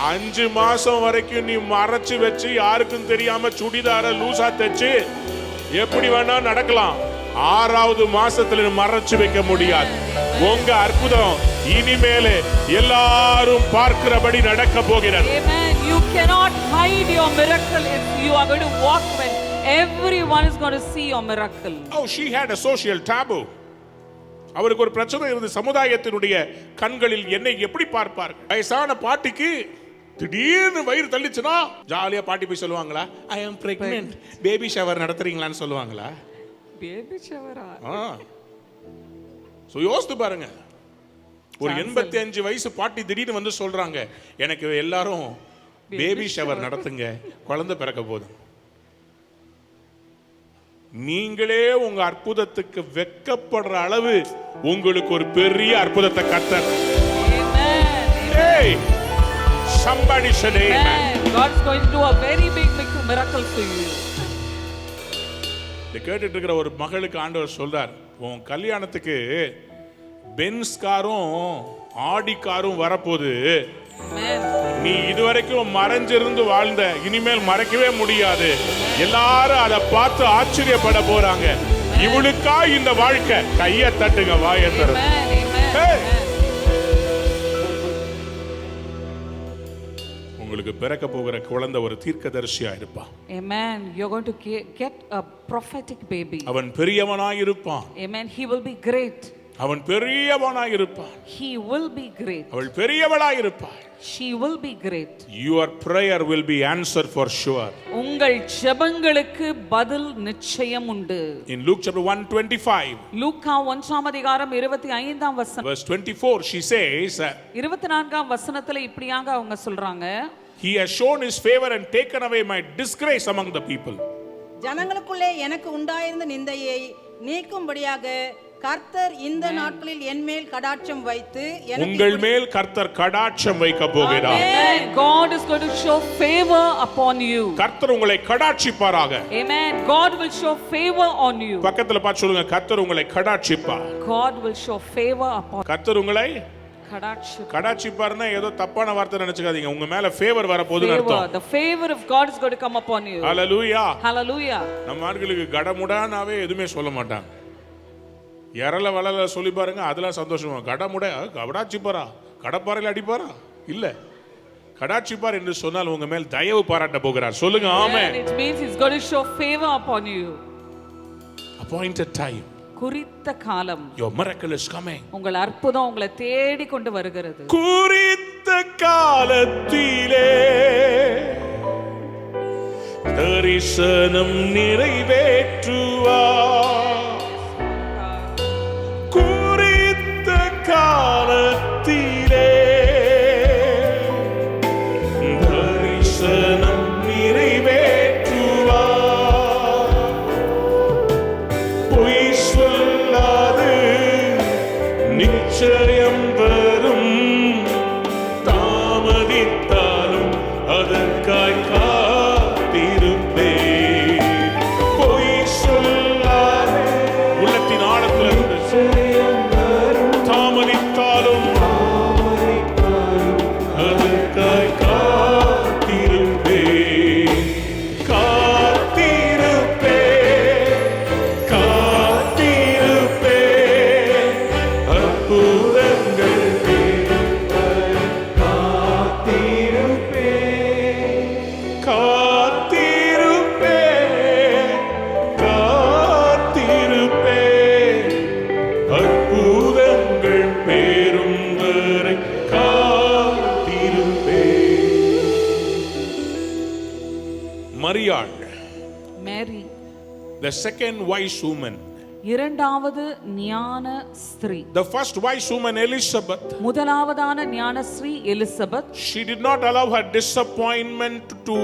5 மாசம் வரைக்கும் நீ மறைச்சு வச்சு யாருக்கும் தெரியாம சுடிதார லூசா தைச்சு எப்படி வேணா நடக்கலாம். 6வது மாசத்துல மறைச்சு வைக்க முடியாது. உங்க அற்புதம் இனிமேலே எல்லாரும் பார்க்கிறபடி நடக்க போகிறது. Amen. You cannot hide your miracle. You are going to walk when everyone is going to see your miracle. Oh, she had a social taboo. அவருக்கு ஒரு பிரச்சனை இருந்தது. சமுதாயத்தினுடைய கண்களில் என்னை எப்படி பார்ப்பார்கள்? வயசான பாட்டிக்கு திடீர்னு வயிறு தள்ளிச்சுனா ஜாலியா பாட்டி போய் சொல்லுவாங்களா, ஐ ஆம் பிரெக்னன்ட், பேபி ஷவர் நடத்துறீங்களான்னு சொல்லுவாங்களா? பேபி ஷவரா? சோ யோசித்து பாருங்க. ஒரு 85 வயசு பாட்டி திடீர்னு சொல்றாங்க, எனக்கு எல்லாரும் பேபி ஷவர் நடத்துங்க, குழந்தை பிறக்க போகுது. நீங்களே உங்க அற்புதத்துக்கு வெட்கப்படுற அளவு உங்களுக்கு ஒரு பெரிய அற்புதத்தை கர்த்தர். Hey, somebody said amen. God is going to do a very big miracle for you. இத கேட்டுட்டு இருக்கிற ஒரு மகளுக்கு ஆண்டவர் சொல்றார், உன் கல்யாணத்துக்கு பென்ஸ் காரும் ஆடி காரும் வரப்போகுது. நீ இதுவரைக்கும் மறைஞ்சிருந்து வாழ்ந்த, இனிமேல் மறைக்கவே முடியாது. எல்லாரும் அதை பார்த்து ஆச்சரியப்பட போறாங்க. இவளுக்கா இந்த வாழ்க்கை? கையை தட்டுங்க, வாயை தருங்க. உங்களுக்கு பிறக்க போகிற குழந்தை ஒரு தீர்க்கதரிசியா இருப்பான். Amen. You're going to get a prophetic baby. அவன் பெரியவனாய் இருப்பான். Amen. He will be great. அவன் பெரியவனாய் இருப்பான். He will be great. அவள் பெரியவளாய் இருப்பாள். She will be great. Your prayer will be answered for sure. உங்கள் ஜெபங்களுக்கு பதில் நிச்சயம் உண்டு. In Luke chapter 1:25. லூக்கா 1ஆம் அதிகாரம் 25ஆம் வசனம். Verse 24 she says, 24ஆம் வசனத்துல இப்படியாக அவங்க சொல்றாங்க, He has shown his favor and taken away my disgrace among the people. ஜனங்களுக்குள்ளே எனக்கு உண்டாயிருந்த நிந்தையை நீக்கும்படியாக கர்த்தர் இந்த நாட்களில் என்மேல் கடாட்சம் வைத்து உங்கள் மேல் கர்த்தர் கடாட்சம் வைக்க போகிறார். Amen. God is going to show favor upon you. கர்த்தர் உங்களை கடாட்சிப்பாராக. Amen. God will show favor on you. பக்கத்துல பார்த்து சொல்லுங்க, கர்த்தர் உங்களை கடாட்சிப்பார். God will show favor upon. கர்த்தர் உங்களை கடாட்சிப்பார்னா ஏதோ தப்பான வார்த்தை நினைச்சுக்காதீங்க. உங்க மேல ஃபேவர் வர போகுதுன்னு அர்த்தம். The favor of God is going to come upon you. Hallelujah. Hallelujah. நம்ம ஆட்களுக்கு கடமுடானாவே எதுவுமே சொல்ல மாட்டாங்க. எரல வளல சொல்லி பாருங்க, அதெல்லாம் சந்தோஷமா. கடமுட கடாட்சிப்பாரா, கடப்பாறையில் அடிப்பாரா? இல்ல, கடாட்சிப்பார் என்று சொன்னால் உங்க மேல் தயவு பாராட்ட போகிறார். சொல்லுங்க ஆமென். It means he's going to show favor upon you. Appointed time. குறித்த காலம். Your miracle is coming. உங்கள் அற்புதம் உங்களை தேடி கொண்டு வருகிறது. குறித்த காலத்திலே தரிசனம் நிறைவேற்றுவார். காலத்திலே தரிசனம் நிறைவேற்றுவார். நிச்சயம் வரும், தாமதித்தாலும் அதற்காய் காத்திருப்பே. பொய் சொல்லாதே, உள்ளத்தின் ஆழத்திலிருந்து தாமதித்தாலும் அதற்காய் காத்திருப்பே. காத்திருப்பே, காத்திருப்பே, அற்புதங்கள் காத்திருப்பே, காத்திருப்பே, காத்திருப்பே, அற்புதங்கள் பெறும் வரை காத்திருப்பே. மரியாள், மேரி the second wise woman. இரண்டாவது ஞான ஸ்திரீ. The first wise woman, Elizabeth, முதலாவதான ஞான ஸ்திரீ Elizabeth. she did not allow her disappointment to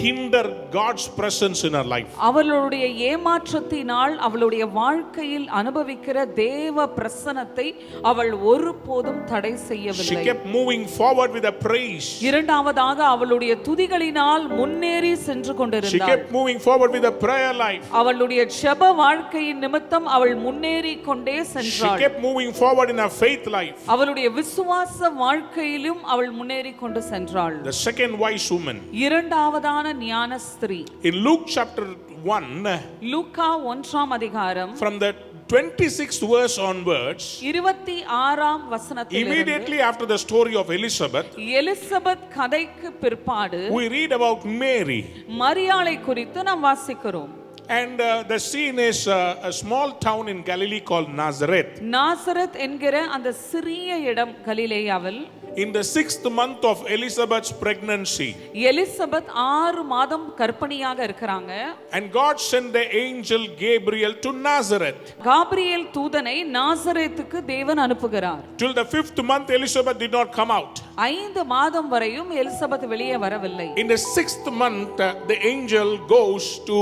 hinder God's presence in her life. அவளுடைய ஏமாற்றத்தினால் அவளுடைய வாழ்க்கையில் அனுபவிக்கிற தேவ பிரசன்னத்தை அவள் ஒருபோதும் தடை She செய்யவில்லை. kept moving forward with a praise. இரண்டாவதாக அவளுடைய துதிகளினால் முன்னேறி சென்று She கொண்டிருந்தாள். kept moving forward with a prayer life. அவளுடைய ஜெப வாழ்க்கையின் நிமித்தம் அவள் முன்னேறி கொண்டே She சென்றாள். kept moving forward in her faith life. அவளுடைய விசுவாச வாழ்க்கையிலும் அவள் முன்னேறி கொண்டு சென்றாள். The second wise woman. இரண்டாவதான ஞான ஸ்திரீ. In Luke chapter 1, லூக்கா 1ஆம் அதிகாரம் from the 26th verse onwards, 26ஆம் வசனத்திலிருந்து immediately after the story of Elizabeth, Elizabeth கதைக்கு பிற்பாடு we read about Mary. மரியாளை குறித்து நாம் வாசிக்கிறோம். And the scene is a small town in Galilee called Nazareth. Nazareth என்கிற அந்த சிறிய இடம் கலிலேயாவில் In the 6th month of Elizabeth's pregnancy, Elizabeth 6 மாதம் கர்ப்பிணியாக இருக்கிறாங்க. and God sent the angel Gabriel to Nazareth. Gabriel தூதனை நாசரேத்துக்கு தேவன் அனுப்புகிறார். Till the 5th month, Elizabeth did not come out. 5 மாதம் வரையும் எலிசபெத் வெளியே வரவில்லை. In the 6th month, the angel goes to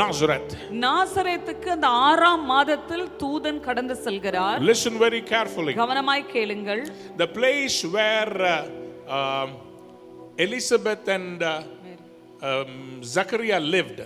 Nazareth. நாசரேத்துக்கு அந்த 6ஆம் மாதத்தில் தூதன் கடந்து செல்கிறார். Listen very carefully. கவனமாய் கேளுங்கள். The place where Elizabeth and Zachariah lived.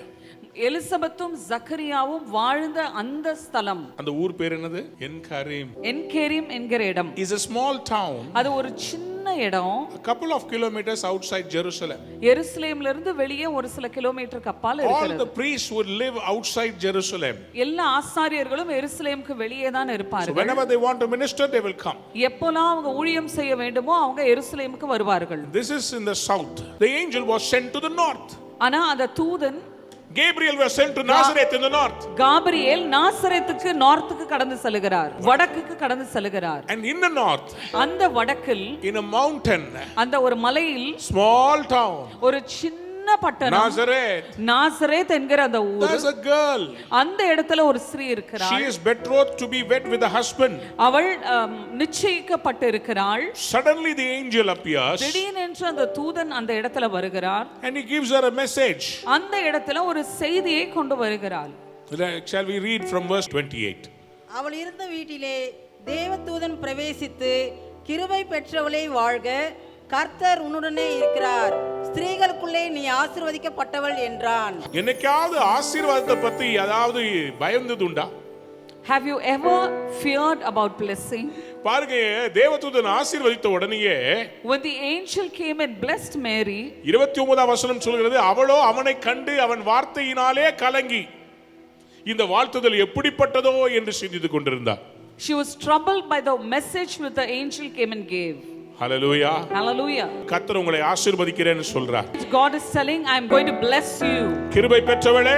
எலிசபெத்தும் ஜக்கரியாவும் வாழ்ந்த அந்த ஸ்தலம், அந்த ஊர் பேர் என்னது? என்கேரிம் என்கிற இடம். Is a small town. அது ஒரு சின்ன இடம். A couple of kilometers outside Jerusalem. எருசலேம்ல இருந்து வெளியே ஒரு சில கிலோமீட்டருக்கு அப்பால் All இருக்கிறது. the priests would live outside Jerusalem. எல்லா ஆசாரியர்களும் எருசலேமுக்கு வெளியே தான் So இருப்பார்கள். whenever they want to minister, they will come. எப்போலாம் அவங்க ஊழியம் செய்ய வேண்டுமோ அவங்க எருசலேமுக்கு வருவார்கள். This is in the south. The angel was sent to the north. ஆனா அந்த தூதன் Gabriel was sent to Nazareth in the north. Gabriel நாசரேத்துக்கு நார்த்துக்கு கடந்து செல்கிறார், வடக்குக்கு கடந்து செல்கிறார். And in the north, அந்த வடக்கில் in a mountain, அந்த ஒரு மலையில் small town, ஒரு சின்ன பட்டணம் Nazareth. நாசரேத் என்கிற அந்த ஊர். There's a girl. அந்த இடத்துல ஒரு ஸ்திரீ இருக்கிறாள். She is betrothed to be wed with a husband. அவள் நிச்சயிக்கப்பட்டு இருக்கிறாள். Suddenly the angel appears. திடீரென்று அந்த தூதன் அந்த இடத்துல வருகிறார். And he gives her a message. அந்த இடத்துல ஒரு செய்தியை கொண்டு வருகிறாள். Shall we read from verse 28? அவள் இருந்த வீட்டிலே தேவதூதன் பிரவேசித்து, கிருபை பெற்றவளே வாழ்க, கர்த்தர் உன்னுடனே இருக்கிறார், ஸ்திரீகளுக்குள்ளே நீ ஆசீர்வதிக்கப்பட்டவள் என்றான். என்னைக்காவது ஆசீர்வாதத்தை பத்தி அதாவது பயந்ததுண்டா? Have you ever feared about blessing? பாருங்க, தேவதூதன் ஆசீர்வதித்த உடனேயே When the angel came and blessed Mary, 29ஆம் வசனம் சொல்கிறது, அவளோ அவனை கண்டு அவன் வார்த்தையினாலே கலங்கி இந்த வாழ்த்துதல் எப்படிப்பட்டதோ என்று சிந்தித்துக் கொண்டிருந்தார். she was troubled by the message which the angel came and gave. Hallelujah. Hallelujah. கர்த்தர் உங்களை ஆசீர்வதிக்கிறேன்னு சொல்றார். God is telling, I am going to bless you. கிருபை பெற்றவளே,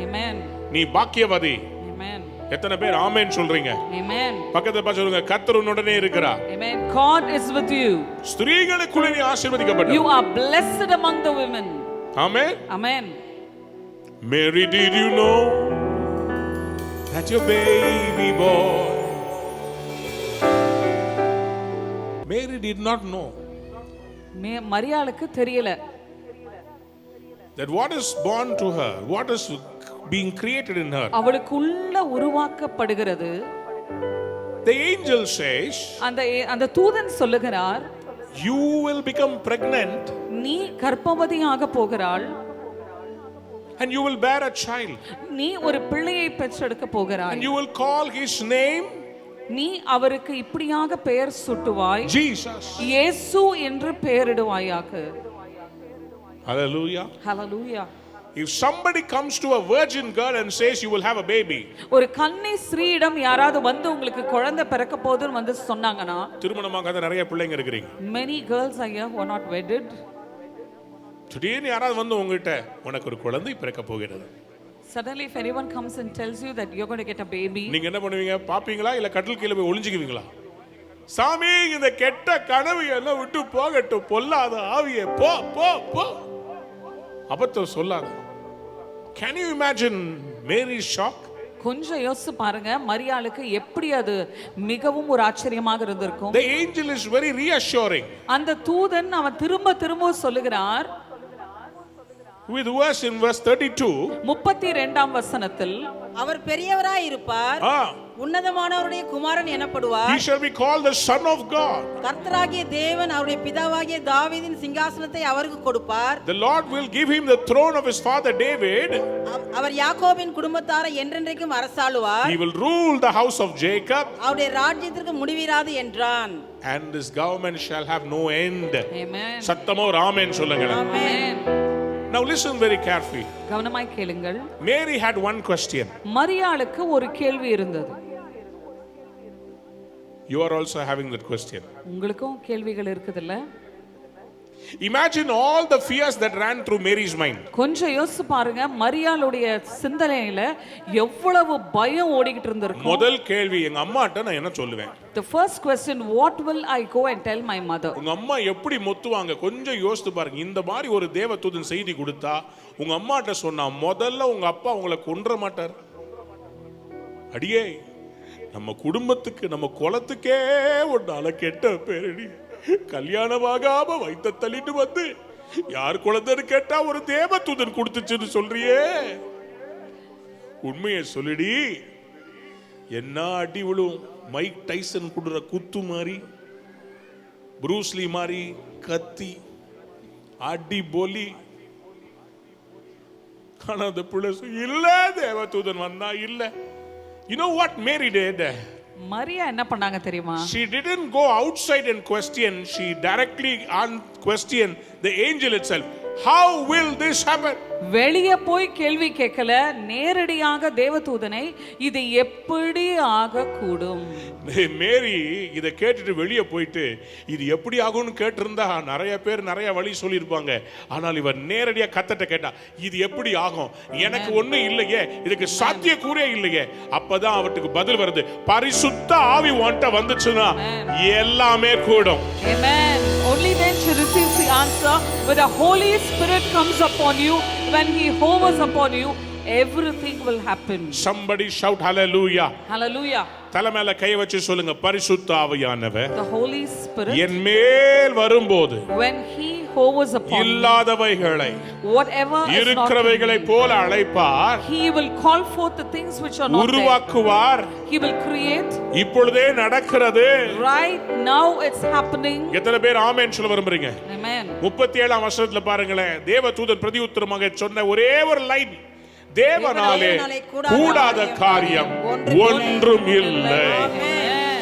Amen. நீ பாக்கியவதி. Amen. எத்தனை பேர் ஆமென் சொல்றீங்க? Amen. பக்கத்துல பார்த்து சொல்லுங்க, கர்த்தர் உன்னுடனே இருக்கிறார். Amen. God is with you. ஸ்திரீகளுக்குள்ளே நீ ஆசீர்வதிக்கப்பட்டவள். You are blessed among the women. Amen. Amen. Mary, did you know that your baby boy, Mary did not know மரியாளுக்கு தெரியல that what is born to her, what is being created in her, அவளுக்குள்ள உருவாக்கப்படுகிறது The angel says, அந்த தூதன் சொல்லுகிறார், you will become pregnant நீ கர்ப்பவதியாக போகிறாள், and you will bear a child, நீ ஒரு பிள்ளையை பெற்றெடுக்க போகிறாய், and you will call his name நீ அவருக்கு இப்படியாக பெயர் சூட்டுவாய், Jesus. இயேசு என்று பெயரிடுவாயாக. Hallelujah. Hallelujah. If somebody comes to a virgin girl and says you will have a baby, ஒரு கன்னி ஸ்ரீயிடம் யாராவது வந்து உங்களுக்கு குழந்தை பிறக்க போகுதுன்னு வந்து சொன்னாங்கன்னா, திருமணமாகாத நிறைய பிள்ளைங்க இருக்கிறீங்க, many girls are here who are not wedded. திடீர்னு யாராவது வந்து உங்ககிட்ட உனக்கு ஒரு குழந்தை பிறக்க போகிறது, Suddenly if anyone comes and tells you that you're going to get a baby, நீங்க என்ன பண்ணுவீங்க? பாப்பீங்களா இல்ல கட்டில் கீழே போய் ஒளிஞ்சுக்குவீங்களா? சாமி இந்த கெட்ட கனவு எல்லாம் விட்டு போகட்டும், பொல்லாத ஆவியே போ போ போ, அபத்தம் சொல்லாத. Can you imagine Mary's shock? கொஞ்சம் யோசிச்சு பாருங்க, மரியாளுக்கு எப்படி அது மிகவும் ஒரு ஆச்சரியமாக இருந்திருக்கும். The angel is very reassuring. அந்த தூதன் அவன் திரும்ப திரும்ப சொல்லுகிறார், With verse in verse 32, 32ஆம் வசனத்தில், அவர் பெரியவராய் இருப்பார், உன்னதமானவருடைய குமாரன் எனப்படுவார், he shall be called the Son of God. கர்த்தராகிய தேவன் அவருடைய பிதாவாகிய தாவீதின் சிங்காசனத்தை அவருக்கு கொடுப்பார். The Lord will give him the throne of his father David. அவர் யாக்கோபின் குடும்பத்தாரை என்றென்றைக்கும் அரசாளுவார். He will rule the house of Jacob. அவருடைய ராஜ்யத்திற்கு முடிவிராது என்றான். And his government shall have no end. Amen. சத்தமோ ஆமென் சொல்லுங்க. Amen. Now listen very carefully. கவனமாய் கேளுங்கள். Mary had one question. மரியாளுக்கு ஒரு கேள்வி இருந்தது. You are also having that question. உங்களுக்கும் கேள்விகள் இருக்குதுல்ல? Imagine all the fears that ran through Mary's mind. கொஞ்சம் யோசிச்சு பாருங்க, மரியாளுடைய சிந்தனையில எவ்வளவு பயம் ஓடிக்கிட்டு இருந்திருக்கும். முதல் கேள்வி, எங்க அம்மாட்ட நான் என்ன சொல்லுவேன்? The first question, what will I go and tell my mother? உங்க அம்மா எப்படி மொத்துவாங்க? கொஞ்சம் யோசித்து பாருங்க. இந்த மாதிரி ஒரு தேவதூதன் செய்தி கொடுத்தா உங்க அம்மாட்ட சொன்னா முதல்ல உங்க அப்பா உங்களை கொன்ற மாட்டார். அடியே, நம்ம குடும்பத்துக்கு நம்ம குலத்துக்கே ஒன்னால கெட்ட பேரடி, கல்யாணமாகாம வைத்த தள்ளிட்டு வந்து யார் குழந்தைன்னு கேட்டா ஒரு தேவதூதன் கொடுத்துச்சுன்னு சொல்றியே, உண்மையை சொல்லிடி. என்ன அடி விழும்? மைக் டைசன் கொடுற குத்து மாதிரி, புரூஸ்லி மாதிரி கத்தி அடி பொலி. ஆனா அந்த பிள்ளை இல்ல, தேவதூதன் வந்தா இல்ல. You know what Mary did? Maria என்ன பண்ணாங்க தெரியுமா? She didn't go outside and question. She directly questioned the angel itself. How will this happen? வெளியே போய் கேள்வி கேட்கல, நேரடியாக தேவதூதனை இது எப்படி ஆகக்கூடும். மேரி இதை கேட்டுட்டு வெளியே போயிட்டு இது எப்படி ஆகும்னு கேட்டிருந்தா நிறைய பேர் நிறைய வழி சொல்லியிருப்பாங்க. ஆனால் இவர் நேரடியா கத்தட்ட கேட்டா இது எப்படி ஆகும், எனக்கு ஒண்ணு இல்லையே, இதுக்கு சாத்திய கூறே இல்லையே. அப்பதான் அவருக்கு பதில் வருது, பரிசுத்த ஆவி உன்கிட்ட வந்துச்சுன்னா எல்லாமே கூடும். Amen. Only then she receives the answer. When the Holy Spirit comes upon you, when He hovers upon you, everything will happen. Somebody shout hallelujah. Hallelujah. தலை மேல கை வச்சு சொல்லுங்க, பரிசுத்த ஆவியானவர் The Holy Spirit, என் மேல் வரும்போது when He hovers upon me, இல்லாதவைகளை whatever is not இருக்கிறவைகளை போல அழைப்பார், He will call forth the things which are not there. உருவாக்குவார். He will create. இப்பொழுதே நடக்கிறது. Right now it's happening. எத்தனை பேர் ஆமென் சொல்ல விரும்புறீங்க? Amen. 37ஆம் வசனத்துல பாருங்களேன், தேவதூதன் பிரதியுத்தரமாக சொன்ன ஒரே ஒரு லைன், தேவனாலே கூடாத காரியம் ஒன்றும் இல்லை. Amen.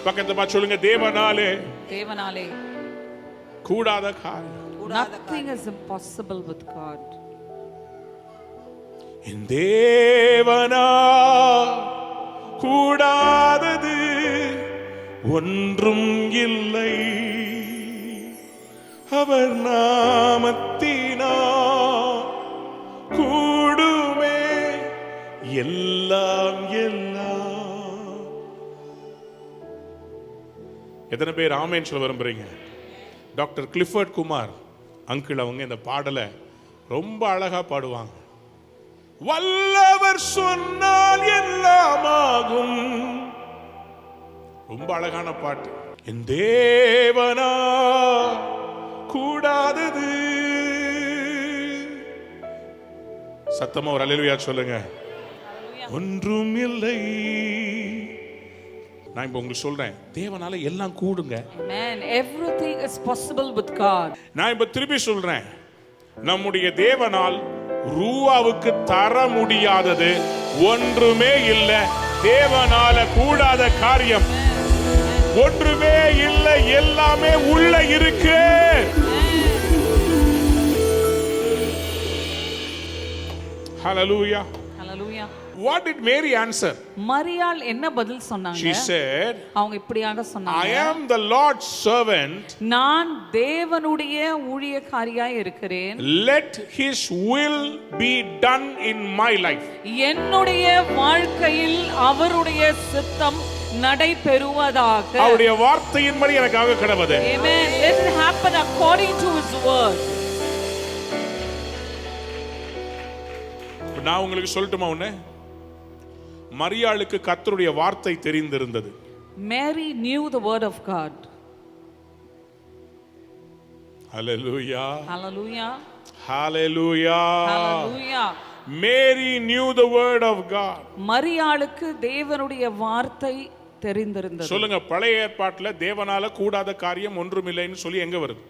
பக்கத்துல பார்த்து சொல்லுங்க, தேவனாலே தேவனாலே கூடாத காரியம். nothing is impossible with God. என் தேவனா கூடாதது ஒன்றும் இல்லை, அவர் நாமத்தினா கூடுமே எல்லாம் எல்லாம். எத்தனை பேர் ஆமென் சொல்ல விரும்புறீங்க? டாக்டர் கிளிஃபர்ட் குமார் அங்கிள் அவங்க இந்த பாடலை ரொம்ப அழகா பாடுவாங்க. வல்லவர் சொன்னால் எல்லாம் ஆகும். ரொம்ப அழகான பாட்டு. என் தேவனா கூடாதது. சத்தமா ஒரு அல்லேலூயா சொல்லுங்க. ஒன்றும் இல்லை. நான் இப்போ உங்களுக்கு சொல்றேன், தேவனால எல்லாம் கூடுங்க. Amen. Everything is possible with God. நான் இப்போ திருப்பி சொல்றேன், நம்முடைய தேவனால் ரூவாவுக்கு தர முடியாதது ஒன்றுமே இல்லை. தேவனால கூடாத காரியம் ஒன்றுமே இல்லை, எல்லாமே உள்ள இருக்கு. Hallelujah. Hallelujah. What did Mary answer? மரியாள் என்ன பதில் சொன்னாங்க? She said, அவங்க இப்படியாக I சொன்னாங்க, am the Lord's servant. நான் தேவனுடைய ஊழியக்காரியாய் இருக்கிறேன். Let his will be done in my life. என்னுடைய வாழ்க்கையில் அவருடைய சித்தம் நடைபெறுவதாக. அவருடைய வார்த்தையின்படி எனக்காக கடவுது. Amen. Let it happen according to his word. நான் உங்களுக்கு சொல்லட்டுமா ஒண்ணு? மரியாளுக்கு கர்த்தருடைய வார்த்தை தெரிந்திருந்தது. Mary knew the word of God. Hallelujah. Hallelujah. Hallelujah. Hallelujah. Mary knew the word of God. மரியாளுக்கு தேவனுடைய வார்த்தை தெரிந்திருந்தது. சொல்லுங்க, பழைய ஏற்பாட்டுல தேவனால கூடாத காரியம் ஒன்றுமில்லைன்னு சொல்லி எங்க வருது?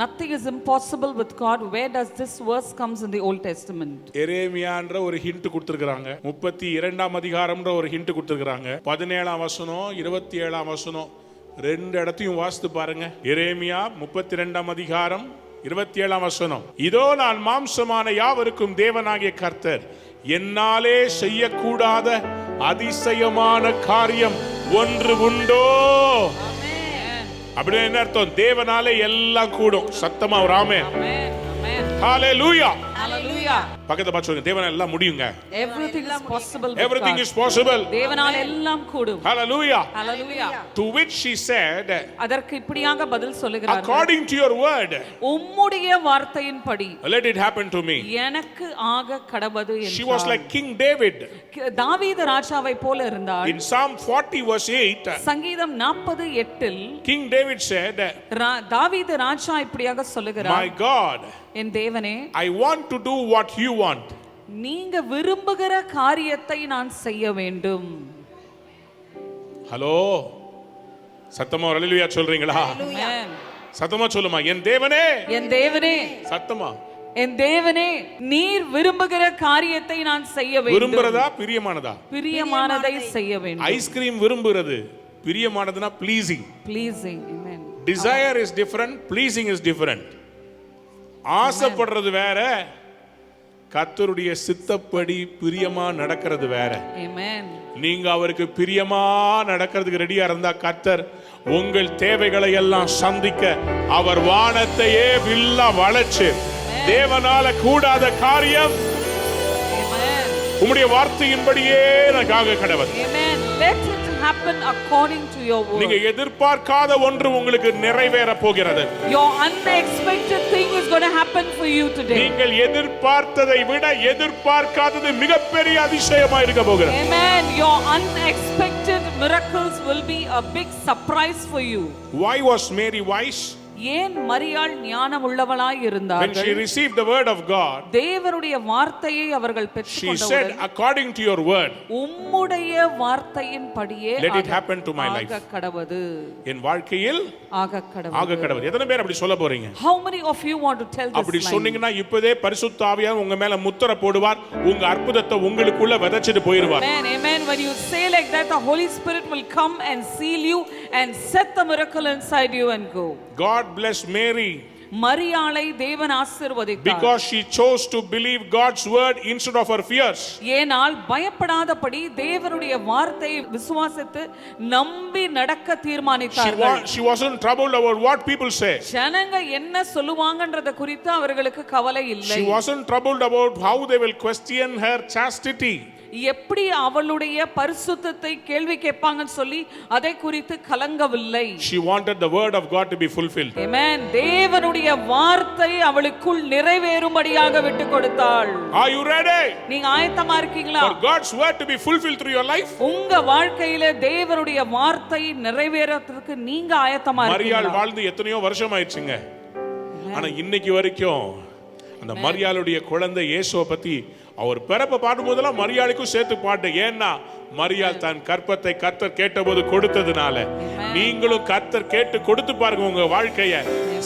Nothing is impossible with God. Where does this verse comes in the Old Testament? எரேமியான்ற ஒரு ஹிண்ட் கொடுத்திருக்காங்க. 32ஆம் அதிகாரம்ன்ற ஒரு ஹிண்ட் கொடுத்திருக்காங்க. 17ஆம் வசனம் 27ஆம் வசனம் ரெண்டு இடத்தையும் வாசித்து பாருங்க. எரேமியா 32ஆம் அதிகாரம் 27ஆம் வசனம். இதோ நான் மாம்சமான யாவருக்கும் தேவனாகிய கர்த்தர், என்னாலே செய்யக்கூடாத அதிசயமான காரியம் ஒன்று உண்டோ? அப்படின்னு என்ன அர்த்தம்? தேவனாலே எல்லாம் கூடும். சத்தமா ஒரு ஆமென். Amen. Amen. ஹalleluya. Hallelujah. பக்கத்துல பார்த்து சொல்லுங்க, தேவனால எல்லாம் முடியுங்க. Everything is possible with Everything God. is possible. தேவனால் எல்லாம் கூடும். Hallelujah. Hallelujah. To which she said, அதற்கு இப்படியாக பதில் சொல்லுகிறார், according to your word, உம்முடைய வார்த்தையின்படி let it happen to me. எனக்கு ஆக கடவது என்றார். She was like King David. தாவீது ராஜாவை போல இருந்தார். In Psalm 40 verse 8, சங்கீதம் 40:8 King David said, தாவீது ராஜா இப்படியாக சொல்லுகிறார், my God, என் தேவனே, I want to do what you want. நீங்க விரும்புகிற காரியத்தை நான் செய்ய வேண்டும். ஹலோ, சத்தமா ஹalleluya சொல்றீங்களா? Amen. சத்தமா சொல்லுமா, என் தேவனே, என் தேவனே, சத்தமா, என் தேவனே, நீர் விரும்புகிற காரியத்தை நான் செய்ய வேண்டும். விரும்புறதா பிரியமானதா? பிரியமானதை செய்ய வேண்டும். ஐஸ்கிரீம் விரும்புறது பிரியமானதுனா pleasing. Pleasing. Amen. Desire is different, pleasing is different. ஆசைப்படுறது வேற, கர்த்தருடைய சித்தப்படி பிரியமா நடக்கிறது வேற. Amen. நீங்க அவருக்கு பிரியமா நடக்கிறதுக்கு ரெடியா இருந்தா கர்த்தர் உங்கள் தேவைகளை எல்லாம் சந்திக்க அவர் வானத்தையே வில்லா வளைச்சு, தேவனால கூடாத காரியம் Amen. உம்முடைய வார்த்தையின்படியே எனக்காக கடவுள். Amen. Let it happen according to your word. நீங்க எதிர்பார்க்காத ஒன்று உங்களுக்கு நிறைவேற போகிறது. Your unexpected thing is going to happen for you today. நீங்கள் எதிர்பார்த்ததை விட எதிர்பார்க்காதது மிகப்பெரிய அதிசயமா இருக்க போகிறது. Amen. Your unexpected miracles will be a big surprise for you. Why was Mary wise? ஏன் மரியாள் ஞானம் உள்ளவளாய் When இருந்தார்கள்? she received the word of God, தேவனுடைய வார்த்தையை அவர்கள் she said, பெற்றுக்கொண்டவுடன், according to your word, உம்முடைய வார்த்தையின்படியே let it happen to my life. ஆகக் கடவது. என் வாழ்க்கையில் ஆகக் கடவது. ஆக கடவுள். எத்தனை பேர் அப்படி சொல்ல போறீங்க? How many of you want to tell அப்படி this line? சொன்னீங்கன்னா இப்பவே பரிசுத்த ஆவியானவர் உங்க மேல முத்திரை போடுவார், உங்க அற்புதத்தை உங்களுக்குள்ள விதைச்சிட்டு போயிடுவார். Amen. Amen. When you say like that, the Holy Spirit will come and seal you and set the miracle inside you and go. God bless Mary மரியாளை தேவன் ஆசீர்வதித்தார். because she chose to believe God's word instead of her fears. ஏனால் பயப்படாதபடி தேவனுடைய வார்த்தையை விசுவாசித்து நம்பி நடக்க தீர்மானித்தார்கள். She wasn't troubled about what people say. ஜனங்க என்ன சொல்லுவாங்கன்றத குறித்து அவர்களுக்கு கவலை இல்லை. She wasn't troubled about how they will question her chastity. எப்படி அவளுடைய பரிசுத்தத்தை கேள்வி கேட்பாங்கன்னு சொல்லி அதை குறித்து கலங்கவில்லை. She wanted the word of God to be fulfilled. Amen. தேவனுடைய வார்த்தை அவளுக்குள் நிறைவேறும்படியாக விட்டு கொடுத்தாள். Are you ready? நீங்க ஆயத்தமா இருக்கீங்களா? For God's word to be fulfilled through your life? உங்க வாழ்க்கையில தேவனுடைய வார்த்தை நிறைவேறதுக்கு நீங்க ஆயத்தமா மரியாள் இருக்கீங்களா? வாழ்ந்து எத்தனையோ வருஷம் ஆயிடுச்சுங்க. ஆனா இன்னைக்கு வரைக்கும் அந்த மரியாளுடைய குழந்தை இயேசுவை பத்தி அவர் பிறப்ப பாடும்போதெல்லாம் மரியாளுக்கும் சேர்த்து பாட்டு. ஏன்னா மரியாள் தன் கற்பத்தை கர்த்தர் கேட்டபோது கொடுத்ததுனால நீங்களும் கர்த்தர் கேட்டு கொடுத்து பாருங்க, உங்க வாழ்க்கைய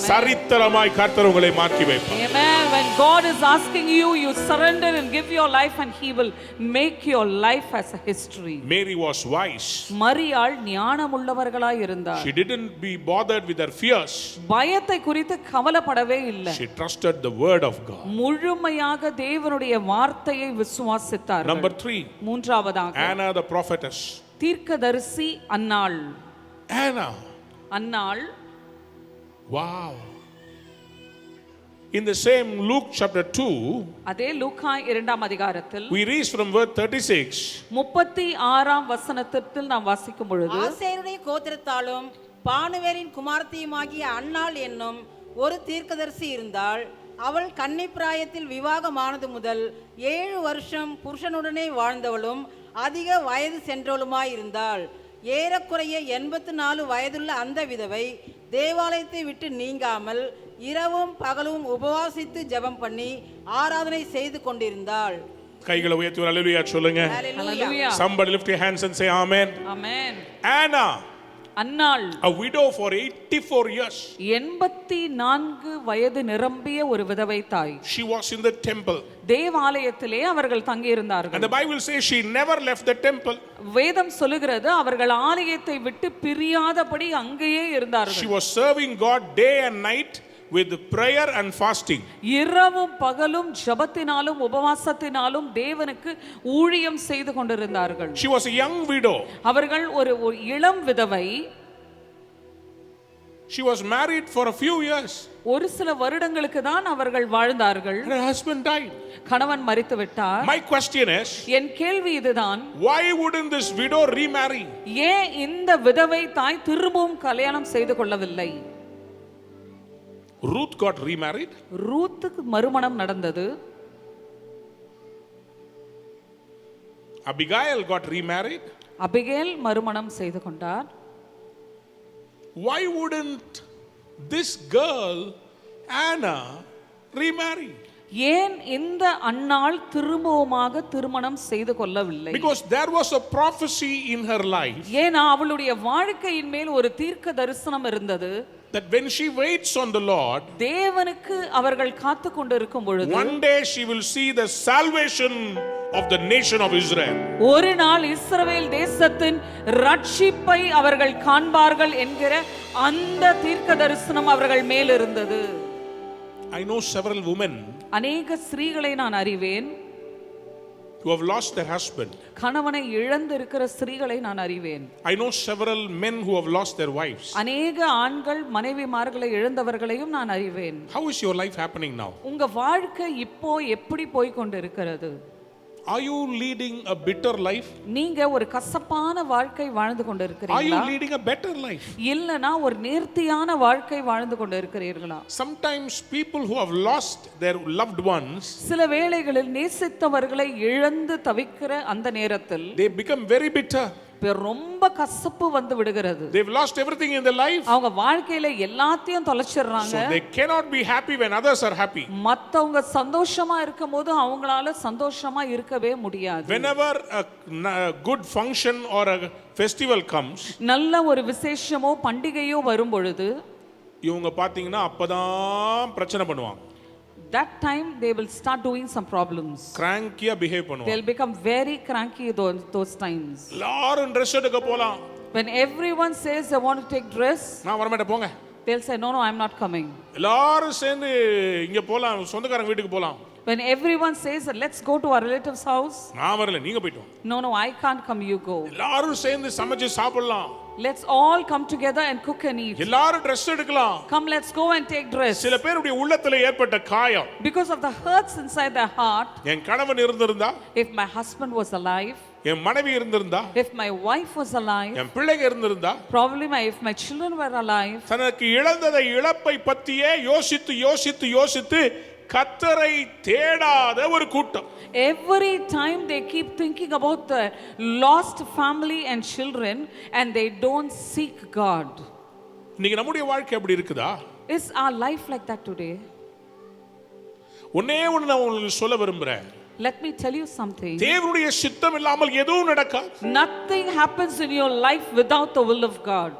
சரித்திரமாய் கர்த்தர் உங்களை மாற்றி வைப்பார். Amen. When God is asking you, you surrender and give your life and he will make your life as a history. Mary was wise. மரியாள் ஞானமுள்ளவர்களாய் இருந்தார். She didn't be bothered with her fears. பயத்தை குறித்து கவலைப்படவே இல்லை. She trusted the word of God. முழுமையாக தேவனுடைய வார்த்தையை விசுவாசித்தார். Number 3. மூன்றாவதாக Anna the prophetess. தீர்க்கதரிசி அன்னாள். Anna. Annal. Wow. In the same Luke chapter 2, அதே லூக்கா 2ஆம் அதிகாரத்தில் we read from verse 36. 36ஆம் வசனத்தில் நாம் வாசிக்கும் பொழுது, ஆசேருடைய கோத்திரத்தாலும் பானுவேலின் குமாரத்தியுமாகிய அன்னாள் என்னும் ஒரு தீர்க்கதரிசி இருந்தாள். அவள் கன்னிப்பிராயத்தில் விவாகமானது முதல் 7 வருஷம் புருஷனுடனே வாழ்ந்தவளும் அதிக வயது சென்றவளுமாயிருந்தாள். ஏறக்குறைய 84 வயதுள்ள அந்த விதவை தேவாலயத்தை விட்டு நீங்காமல் இரவும் பகலும் உபவாசித்து ஜெபம் பண்ணி ஆராதனை செய்து கொண்டிருந்தாள். கைகளை உயர்த்தி ஒரு அல்லேலூயா சொல்லுங்க. Hallelujah. Somebody lift your hands and say amen. Amen. Anna, Annal, a widow for 84 years. 84 வயது நிரம்பிய ஒரு விதவை தாய். She was in the temple. தேவாலயத்திலே அவர்கள் தங்கி இருந்தார்கள். And the Bible says she never left the temple. வேதம் சொல்லுகிறது அவர்கள் ஆலயத்தை விட்டு பிரியாதபடி அங்கேயே She இருந்தார்கள். was serving God day and night with prayer and fasting. இரவும் பகலும் ஜெபத்தினாலும் உபவாசத்தினாலும் தேவனுக்கு ஊழியம் செய்து கொண்டிருந்தார்கள். She was a young widow. அவர்கள் ஒரு இளம் விதவை. She was married for a few years. ஒரு சில வருடங்களுக்கு தான் அவர்கள் வாழ்ந்தார்கள். Her husband died. கணவன் மரித்து விட்டார். My question is, என் கேள்வி இதுதான், why wouldn't this widow remarry? ஏன் இந்த விதவை தாய் திரும்பவும் கல்யாணம் செய்து கொள்ளவில்லை? Ruth got remarried. ரூத்துக்கு மறுமணம் நடந்தது. Abigail got remarried. அபிகேல் மறுமணம் செய்து கொண்டார். Why wouldn't this girl, Anna, remarry? ஏன் இந்த அன்னாள் திரும்பவுமாக திருமணம் செய்து கொள்ளவில்லை? Because there was a prophecy in her life ஏன்னா அவளுடைய வாழ்க்கையின் மேல் ஒரு தீர்க்க தரிசனம் இருந்தது. that when she waits on the Lord, தேவனுக்கு அவர்கள் காத்து கொண்டிருக்கும் பொழுது one day she will see the salvation of the nation of Israel. ஒரு நாள் இஸ்ரவேல் தேசத்தின் ரட்சிப்பை அவர்கள் காண்பார்கள் என்கிற அந்த தீர்க்க தரிசனம் அவர்கள் மேல் இருந்தது. I know several women அநேக ஸ்திரீகளை நான் அறிவேன், who have lost their husband. கணவனை இழந்து இருக்கிற ஸ்திரீகளை நான் அறிவேன். I know several men who have lost their wives. அநேக ஆண்கள் மனைவிமார்களை இழந்தவர்களையும் நான் அறிவேன். How is your life happening now? உங்க வாழ்க்கை இப்போ எப்படி போய் கொண்டிருக்கிறது? Are you leading a bitter life? நீங்க ஒரு கசப்பான வாழ்க்கை வாழ்ந்து Are you கொண்டிருக்கிறீர்களா? leading a better life? இல்லனா ஒரு நேர்த்தியான வாழ்க்கை வாழ்ந்து கொண்டிருக்கிறீர்களா? Sometimes people who have lost their loved ones, சில வேளைகளில் நேசித்தவர்களை இழந்து தவிக்கிற அந்த நேரத்தில் they become very bitter. ரொம்ப கசப்பு வந்து விடுகிறது. They've lost everything in their life. அவங்க வாழ்க்கையில எல்லாத்தையும் தொலைச்சிடுறாங்க. So they cannot be happy when others are happy. மத்தவங்க சந்தோஷமா இருக்கும்போது அவங்களால சந்தோஷமா இருக்கவே முடியாது. Whenever a good function or a festival comes, நல்ல ஒரு விசேஷமோ பண்டிகையோ வரும் பொழுது இவங்க பாத்தீங்கன்னா அப்பதான் பிரச்சனை பண்ணுவாங்க. that time they will start doing some problems. கிராங்கியா பிஹேவ் பண்ணுவாங்க. They'll become very cranky those times. எல்லாரும் Dress எடுக்க போலாம். When everyone says they want to take dress, நான் வர மாட்டேன் போங்க. they'll say no, I'm not coming. எல்லாரும் சேர்ந்து இங்க போலாம், சொந்தக்காரங்க வீட்டுக்கு போலாம். When everyone says let's go to our relative's house, நான் வரல, நீங்க போய்ட்டு வாங்க. no, I can't come, you go. எல்லாரும் சேர்ந்து சமைச்சு சாப்பிடலாம். Let's all come together and cook and eat. எல்லாரும் Dress எடுக்கலாம். Come, let's go and take dress. சில பேருடைய உள்ளத்துல ஏற்பட்ட காயம், Because of the hurts inside their heart, என் கணவன் இருந்திருந்தா, if my husband was alive, என் மனைவி இருந்திருந்தா, if my wife was alive, என் பிள்ளைங்க இருந்திருந்தா, probably if my children were alive, தனக்கு இழந்ததை இழப்பை பத்தியே யோசித்து யோசித்து யோசித்து கர்த்தரை தேடாத ஒரு கூட்டம். every time they keep thinking about the lost family and children and they don't seek God. இன்னைக்கு நம்முடைய வாழ்க்கை எப்படி இருக்குதா? Is our life like that today? ஒண்ணே ஒண்ணு நான் உங்களுக்கு சொல்ல விரும்புறேன். Let me tell you something. தேவனுடைய சித்தம் இல்லாமல் எதுவும் நடக்காது. Nothing happens in your life without the will of God.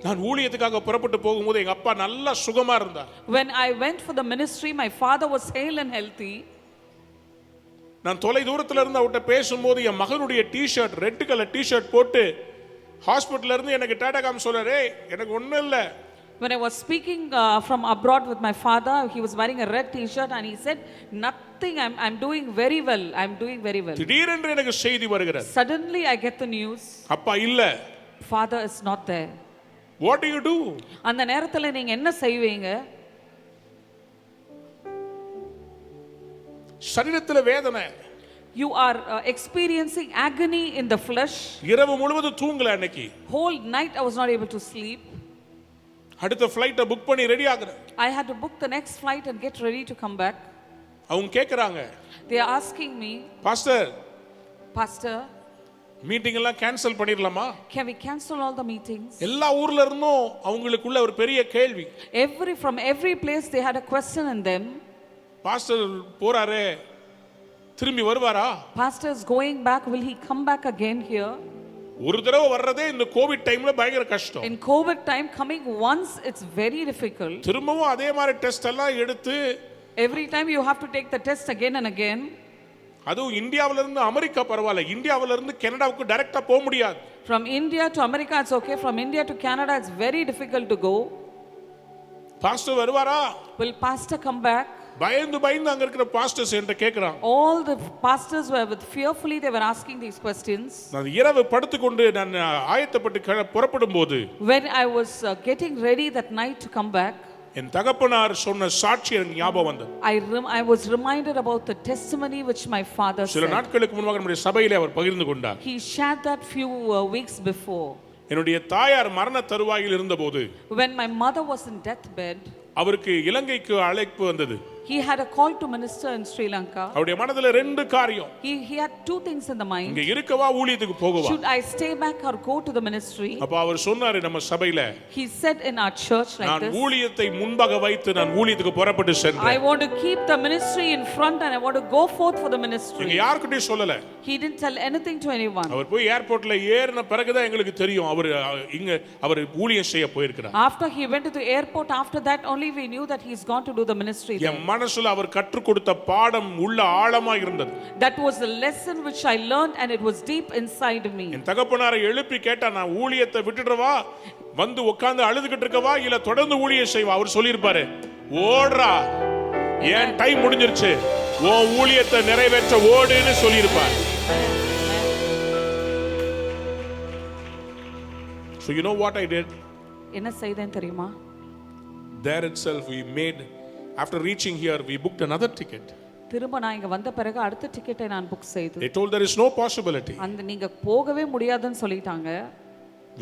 நான் ஊழியத்துக்காக புறப்பட்டு போகும்போது எங்க அப்பா நல்ல சுகமா இருந்தார். When I went for the ministry, my father was hale and healthy. நான் தொலை தூரத்துல இருந்து அவர்கிட்ட பேசும்போது என் மகனுடைய டி-ஷர்ட் ரெட் கலர் டி-ஷர்ட் போட்டு ஹாஸ்பிடல்ல இருந்து எனக்கு டாடா காம் சொல்றாரு, எனக்கு ஒண்ணும் இல்ல. When I was speaking from abroad with my father, he was wearing a red t-shirt and he said, nothing, I'm doing very well. I'm doing very well. திடீரென்று எனக்கு செய்தி வருகிறது. Suddenly I get the news. அப்பா இல்ல. Father is not there. What do you do? அந்த நேரத்துல நீங்க என்ன செய்வீங்க? சரீரத்துல வேதனை. You are experiencing agony in the flesh. இரவு முழுவதும் தூங்கல அன்னைக்கு. Whole night I was not able to sleep. அடுத்த ஃளைட்ட புக் பண்ணி ready ஆகுறேன். I had to book the next flight and get ready to come back. அவங்க கேக்குறாங்க. They are asking me, Pastor, meeting எல்லாம் cancel பண்ணிரலாமா? can we cancel all the meetings? எல்லா ஊர்ல இருந்தும் அவங்களுக்குள்ள ஒரு பெரிய கேள்வி. From every place they had a question in them. Pastor போறாரே, திரும்பி வருவாரா? Pastor is going back, will he come back again here? ஒரு தடவை வர்றதே இந்த கோவிட் டைம்ல பயங்கர கஷ்டம். In COVID time, coming once it's very difficult. திரும்பவும் அதே மாதிரி டெஸ்ட் எல்லாம் எடுத்து every time you have to take the test again and again. அதுவும் இந்தியாவில இருந்து அமெரிக்கா பரவாயில்லை, இந்தியாவில இருந்து கனடாவுக்கு டைரக்டா போக முடியாது. From India to America it's okay, from India to Canada it's very difficult to go. Pastor வருவாரா? Will pastor come back? பயந்து அங்க இருக்கிற பாஸ்டர்ஸ் என்கிட்ட கேக்குறாங்க. All the pastors were with fearfully they were asking these questions. நான் இரவு படுத்துக்கொண்டு நான் ஆயத்தப்பட்டு புறப்படும்போது when I was getting ready that night to come back, என் தகப்பனார் சொன்ன சாட்சி எனக்கு ஞாபகம் வந்தது. I was reminded about the testimony which my father said. சில நாட்களுக்கு முன்பாக நம்முடைய சபையிலே அவர் பகிர்ந்து கொண்டார். He shared that few weeks before. என்னுடைய தாயார் மரண தருவாயில் இருந்தபோது when my mother was in deathbed, அவருக்கு இலங்கைக்கு அழைப்பு வந்தது. he had a call to minister in Sri Lanka. அவருடைய மனதில ரெண்டு காரியம். He had two things in the mind. இங்க இருக்கவா ஊழியத்துக்கு போகவா? should I stay back or go to the ministry? அப்ப அவர் சொன்னாரு நம்ம சபையில, he said in our church like நான் this, ஊழியத்தை முன்பாக வைத்து நான் ஊழியத்துக்கு புறப்பட்டு சென்றேன். I want to keep the ministry in front and I want to go forth for the ministry. இங்க யார்கிட்டயும் சொல்லல. he didn't tell anything to anyone. அவர் போய் ஏர்போர்ட்ல ஏறின பிறகுதான் எங்களுக்கு தெரியும் அவர் ஊழியம் செய்ய போயிருக்கிறார். after he went to the airport, after that only we knew that he's gone to do the ministry there. என் மனசுல அவர் கற்றுக் கொடுத்த பாடம் உள்ள ஆழமா இருந்தது. that was the lesson which I learned and it was deep inside me. என் தகப்பனாரை எழுப்பி கேட்டா, நான் ஊழியத்தை விட்டுடுறவா, வந்து உட்கார்ந்து அழுதுகிட்டு இருக்கவா, இல்ல தொடர்ந்து ஊழியம் செய்வா? அவர் சொல்லியிருப்பாரு, ஓடுறா, ஏன் டைம் முடிஞ்சிருச்சு, உன் ஊழியத்தை நிறைவேற்ற ஓடுன்னு சொல்லியிருப்பார். So you know what I did? என்ன செய்தேன் தெரியுமா? There itself we made, after reaching here we booked another ticket. திரும்ப நான் இங்க வந்த பிறகு அடுத்த டிக்கெட்டை நான் புக் செய்து, They told there is no possibility. அந்த நீங்க போகவே முடியாதுன்னு சொல்லிட்டாங்க.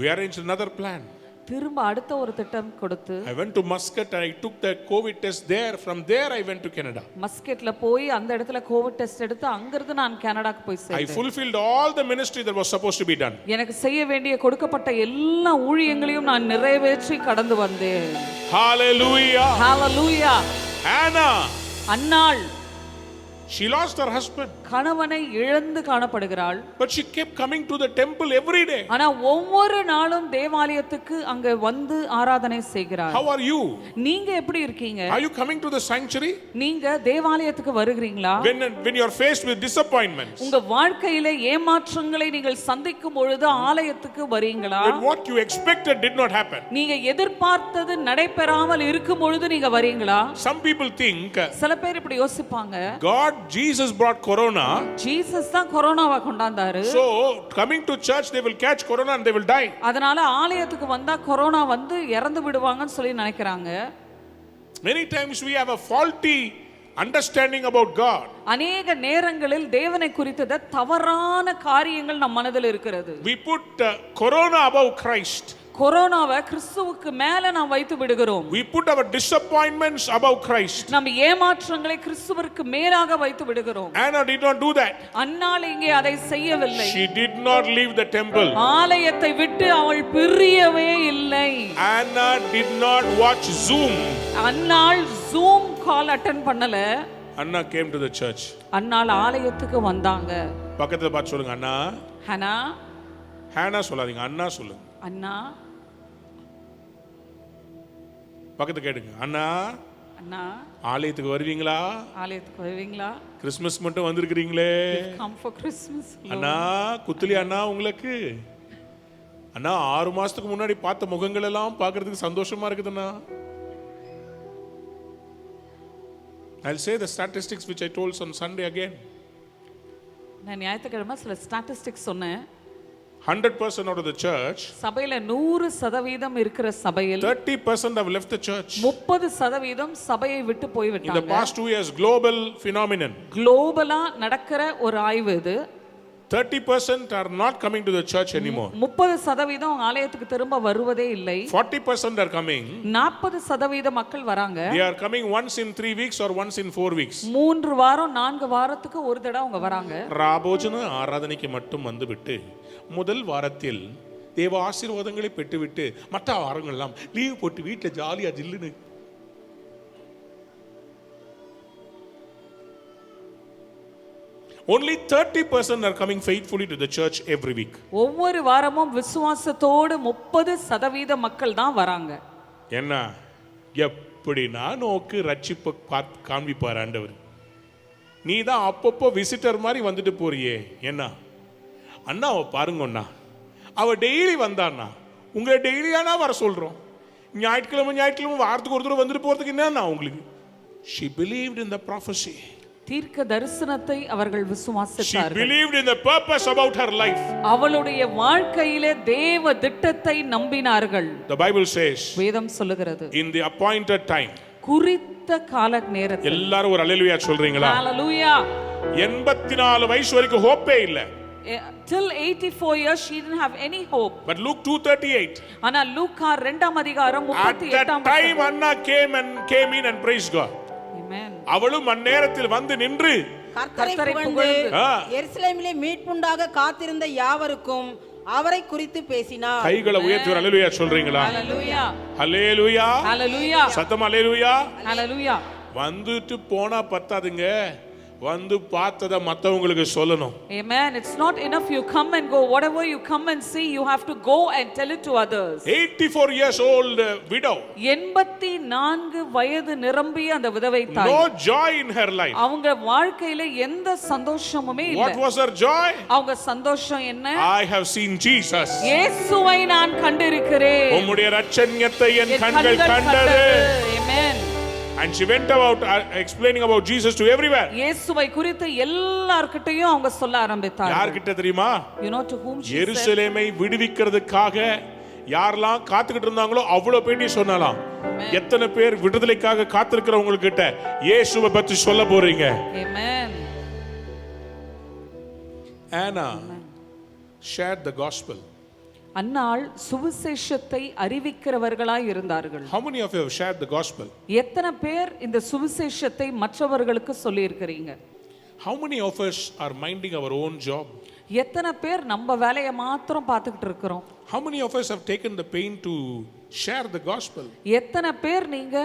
We arranged another plan. திரும்ப அடுத்த ஒரு திட்டம் கொடுத்து, I went to Muscat and I took the COVID test there. From there I went to Canada. மஸ்கெட்ல போய் அந்த இடத்துல கோவிட் டெஸ்ட் எடுத்து அங்கிருந்து நான் கனடாக்கு போய் I சேர்ந்தேன். fulfilled all the ministry that was supposed to be done. எனக்கு செய்ய வேண்டிய கொடுக்கப்பட்ட எல்லா ஊழியங்களையும் நான் நிறைவேற்றி கடந்து வந்தேன். Hallelujah. Hallelujah. Anna, Annal she lost her husband, கணவனை இழந்து காணப்படுகிறாள். but she kept coming to the temple every day. ஆனா ஒவ்வொரு நாளும் தேவாலயத்துக்கு அங்க வந்து ஆராதனை செய்கிறாள். How are you? நீங்க எப்படி இருக்கீங்க? Are you coming to the sanctuary? நீங்க தேவாலயத்துக்கு வருகிறீங்களா? When you are faced with disappointments, உங்க வாழ்க்கையில ஏமாற்றங்களை நீங்கள் சந்திக்கும் பொழுது ஆலயத்துக்கு வரீங்களா? when what you expected did not happen, நீங்க எதிர்பார்த்தது நடைபெறாமல் இருக்கும் பொழுது நீங்க வரீங்களா? some people think சில பேர் இப்படி யோசிப்பாங்க, Jesus brought corona, ஜீசஸ் தான் கொரோனாவை கொண்டாந்தாரு, so coming to church they will catch corona and they will die. அதனால ஆலயத்துக்கு வந்தா கொரோனா வந்து இறந்து விடுவாங்கன்னு சொல்லி நினைக்கிறாங்க. Many times we have a faulty understanding about God. அநேக நேரங்களில் தேவனை குறித்த தவறான காரியங்கள் நம் மனதில் இருக்கிறது. We put corona above Christ. கொரோனாவை கிறிஸ்துவுக்கு மேல நாம் வைத்து விடுகிறோம். We put our disappointments above Christ. நம்ம ஏமாற்றங்களை கிறிஸ்துவிற்கு மேலாக வைத்து விடுகிறோம். Anna did not do that. அன்னாள் இங்கே அதை செய்யவில்லை. She did not leave the temple. ஆலயத்தை விட்டு அவள் பிரியவே இல்லை. Anna did not watch Zoom. Annal Zoom call attend பண்ணல. Anna came to the church. அன்னாள் ஆலயத்துக்கு வந்தாங்க. பக்கத்துல பார்த்து சொல்லுங்க அண்ணா. ஹனா. ஹானா சொல்லாதீங்க, அண்ணா சொல்லுங்க. அண்ணா. பக்கத்துல கேளுங்க. அண்ணா. அண்ணா. ஆலயத்துக்கு வருவீங்களா? ஆலயத்துக்கு வருவீங்களா? கிறிஸ்மஸ் மட்டும் வந்திருக்கிறீங்களே. Come for Christmas. அண்ணா குத்துலி அண்ணா உங்களுக்கு. அண்ணா 6 மாசத்துக்கு முன்னாடி பார்த்த முகங்கள் எல்லாம் பார்க்கிறதுக்கு சந்தோஷமா இருக்குதுண்ணா. I'll say the statistics which I told on Sunday again. நான் ஞாயிற்றுக்கிழமை சில ஸ்டாட்டிஸ்டிக்ஸ் சொன்னேன். 100% out of the church, சபையில 100% இருக்கிற சபையில் 30% have left the church. 30% சபையை விட்டு போய் In the விட்டாங்க. past 2 years, global phenomenon. குளோபலா நடக்கிற ஒரு ஆய்வு இது. 30% are not coming to the church anymore. 30% அவங்க ஆலயத்துக்கு திரும்ப வருவதே இல்லை. 40% are coming. 40% மக்கள் வராங்க. They are coming once in 3 weeks or once in 4 weeks. 3 வாரம் 4 வாரத்துக்கு ஒரு தடவை அவங்க வராங்க. ராபோஜன ஆராதனைக்கு மட்டும் வந்துவிட்டு முதல் வாரத்தில் தேவ ஆசீர்வாதங்களை பெற்றுவிட்டு மற்ற வாரங்கள் எல்லாம் லீவ் போட்டு வீட்டுல ஜாலியா ஜில்லுன்னு. Only 30% are coming faithfully to the church every week. ஒவ்வொரு வாரமும் விசுவாசத்தோடு 30% மக்கள் தான் வராங்க. என்ன எப்படினா நோக்கு ரட்சிப்பு காண்பிப்பார் ஆண்டவர். நீ தான் அப்பப்போ விசிட்டர் மாதிரி வந்துட்டு போறியே. என்ன அண்ணாவை பாருங்க அண்ணா, அவ டெய்லி வந்தாண்ணா, உங்களை டெய்லியானா வர சொல்றோம். ஞாயிற்றுக்கிழமை வாரத்துக்கு ஒரு தடவை வந்துட்டு போறதுக்கு என்னன்னா உங்களுக்கு? She believed in the prophecy. தீர்க்க தரிசனத்தை அவர்கள் She விசுவாசித்தார்கள். believed in the purpose about her life. அவளுடைய வாழ்க்கையிலே தேவ திட்டத்தை நம்பினார்கள். The Bible says, வேதம் சொல்லுகிறது, in the appointed time. குறித்த கால நேரத்தில். எல்லாரும் ஒரு அல்லேலூயா சொல்றீங்களா? ஹalleluya. 84 வயசு வரைக்கும் ஹோப்பே இல்ல. Till 84 years she didn't have any hope. But Luke 2:38. ஆனா லூக்கா 2ஆம் அதிகாரம் At that 38ஆம் time Anna came in and praised God. Amen. அவளும் அந்நேரத்தில் வந்து நின்று கர்த்தரை புகழ்ந்து எருசலேமிலே மீட்புண்டாக காத்திருந்த யாவருக்கும் அவரை குறித்து பேசினார். கைகளை உயர்த்தி ஒரு அல்லேலூயா சொல்றீங்களா? ஹalleluya. அல்லேலூயா. ஹalleluya. சத்தம் அல்லேலூயா. ஹalleluya. வந்துட்டு போனா பத்தாதுங்க, வந்து பார்த்தத மத்தவங்களுக்கு சொல்லணும். Amen. It's not enough you come and go. Whatever you come and see, you have to go and tell it to others. 84 years old widow. 84 வயது நிரம்பிய அந்த விதவை தாய். No joy in her life. அவங்க வாழ்க்கையில எந்த சந்தோஷமுமே இல்ல. What was her joy? அவங்க சந்தோஷம் என்ன? I have seen Jesus. இயேசுவை நான் கண்டிருக்கிறேன். உம்முடைய இரட்சண்யத்தை என் கண்கள் கண்டது. Amen. And she went about explaining about Jesus to everywhere. இயேசுவை குறித்து எல்லார்கிட்டயும் அவங்க சொல்ல ஆரம்பித்தார்கள். யார்கிட்ட தெரியுமா? You know to whom she said? எருசலேமை விடுவிக்கிறதுக்காக யாரெல்லாம் காத்துக்கிட்டு இருந்தாங்களோ அவ்வளவு பேட்டி சொன்னாலாம். எத்தனை பேர் விடுதலைக்காக காத்திருக்கிறவங்க கிட்ட இயேசுவை பத்தி சொல்ல போறீங்க? Amen. Anna shared the gospel. அன்னாள் சுவிசேஷத்தை அறிவிக்கிறவர்களாய் இருந்தார்கள். How many of you have shared the gospel? எத்தனை பேர் இந்த சுவிசேஷத்தை மற்றவர்களுக்கு சொல்லி இருக்கிறீங்க? How many of us are minding our own job? எத்தனை பேர் நம்ம வேலையை மாத்திரம் பார்த்துக்கிட்டு இருக்கிறோம்? How many of us have taken the pain to share the gospel? எத்தனை பேர் நீங்க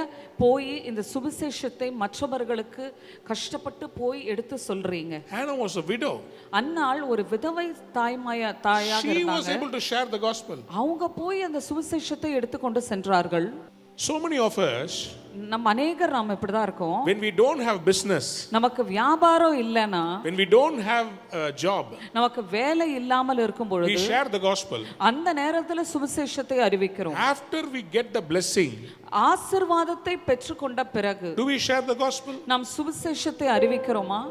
போய் இந்த சுவிசேஷத்தை மற்றவர்களுக்கு கஷ்டப்பட்டு போய் எடுத்து சொல்றீங்க? Hannah was a widow. அன்னாள் ஒரு விதவை தாயாக She was இருந்தாங்க. able to share the gospel. அவங்க போய் அந்த சுவிசேஷத்தை எடுத்துக்கொண்டு சென்றார்கள். So many of us, நம்ம அநேகர் நாம இப்படிதான் இருக்கோம். when we don't have business, நமக்கு வியாபாரம் இல்லனா, when we don't have a job, நமக்கு வேலை இல்லாமல் இருக்கும் we பொழுது share the gospel. அந்த நேரத்துல சுவிசேஷத்தை அறிவிக்கிறோம். After we get the blessing, ஆசீர்வாதத்தை பெற்றுக்கொண்ட பிறகு do we share the gospel? நாம் சுவிசேஷத்தை அறிவிக்கிறோமா?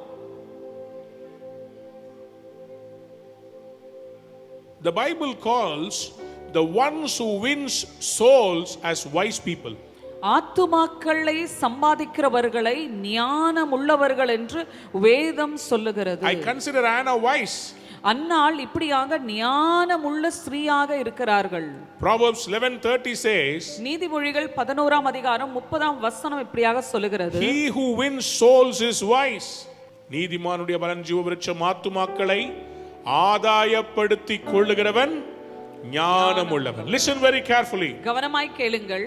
The Bible calls the ones who wins souls as wise people. ஆத்துமாக்களை சம்பாதிக்கிறவர்களை ஞானம் உள்ளவர்கள் என்று வேதம் சொல்லுகிறது. I consider Anna wise. அன்னாள் இப்படியாக ஞானமுள்ள ஸ்திரீயாக இருக்கிறார்கள். Proverbs 11:30 says, நீதிமொழிகள் 11ஆம் அதிகாரம் 30ஆம் வசனம் இப்படியாக சொல்லுகிறது. He who wins souls is wise. நீதிமானுடைய பலன் ஜீவவிருட்சம், ஆத்துமாக்களை ஆதாயப்படுத்திக் கொள்ளுகிறவன் ஞானம் உள்ளவன். Listen very carefully. கவனமாய் கேளுங்கள்.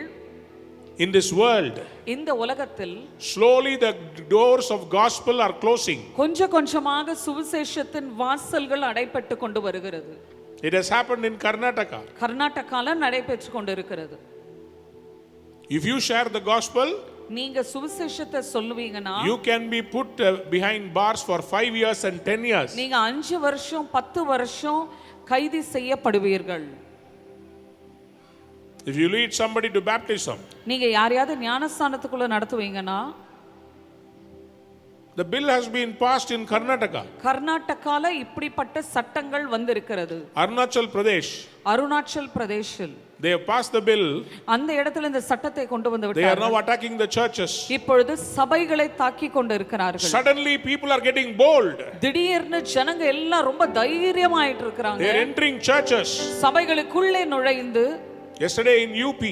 In this world, இந்த உலகத்தில் slowly the doors of gospel are closing. கொஞ்சமாக சுவிசேஷத்தின் வாசல்கள் அடைபட்டு கொண்டு வருகிறது. It has happened in Karnataka. கர்நாடகால நடைபெற்று கொண்டிருக்கிறது. If you share the gospel, நீங்க சுவிசேஷத்தை சொல்லுவீங்கன்னா you can be put behind bars for 5 years and 10 years. நீங்க 5 வருஷம் 10 வருஷம் கைது செய்யப்படுவீர்கள். If you lead somebody to baptism, நீங்க யாரையாவது ஞானஸ்நானத்துக்குள்ள நடத்துவீங்கன்னா the bill has been passed in Karnataka. கர்நாடகால இப்படிப்பட்ட சட்டங்கள் வந்திருக்கிறது. Arunachal Pradesh, Arunachal பிரதேஷில் they have passed the bill. அந்த இடத்துல இந்த சட்டத்தை கொண்டு வந்து They are விட்டார்கள். now attacking the churches. இப்பொழுது சபைகளை தாக்கி கொண்டு இருக்கிறார்கள். Suddenly people are getting bold. திடீர்னு ஜனங்க எல்லாம் ரொம்ப தைரியமாயிட்டு இருக்காங்க. They are entering churches. சபைகளுக்குள்ளே நுழைந்து Yesterday in UP,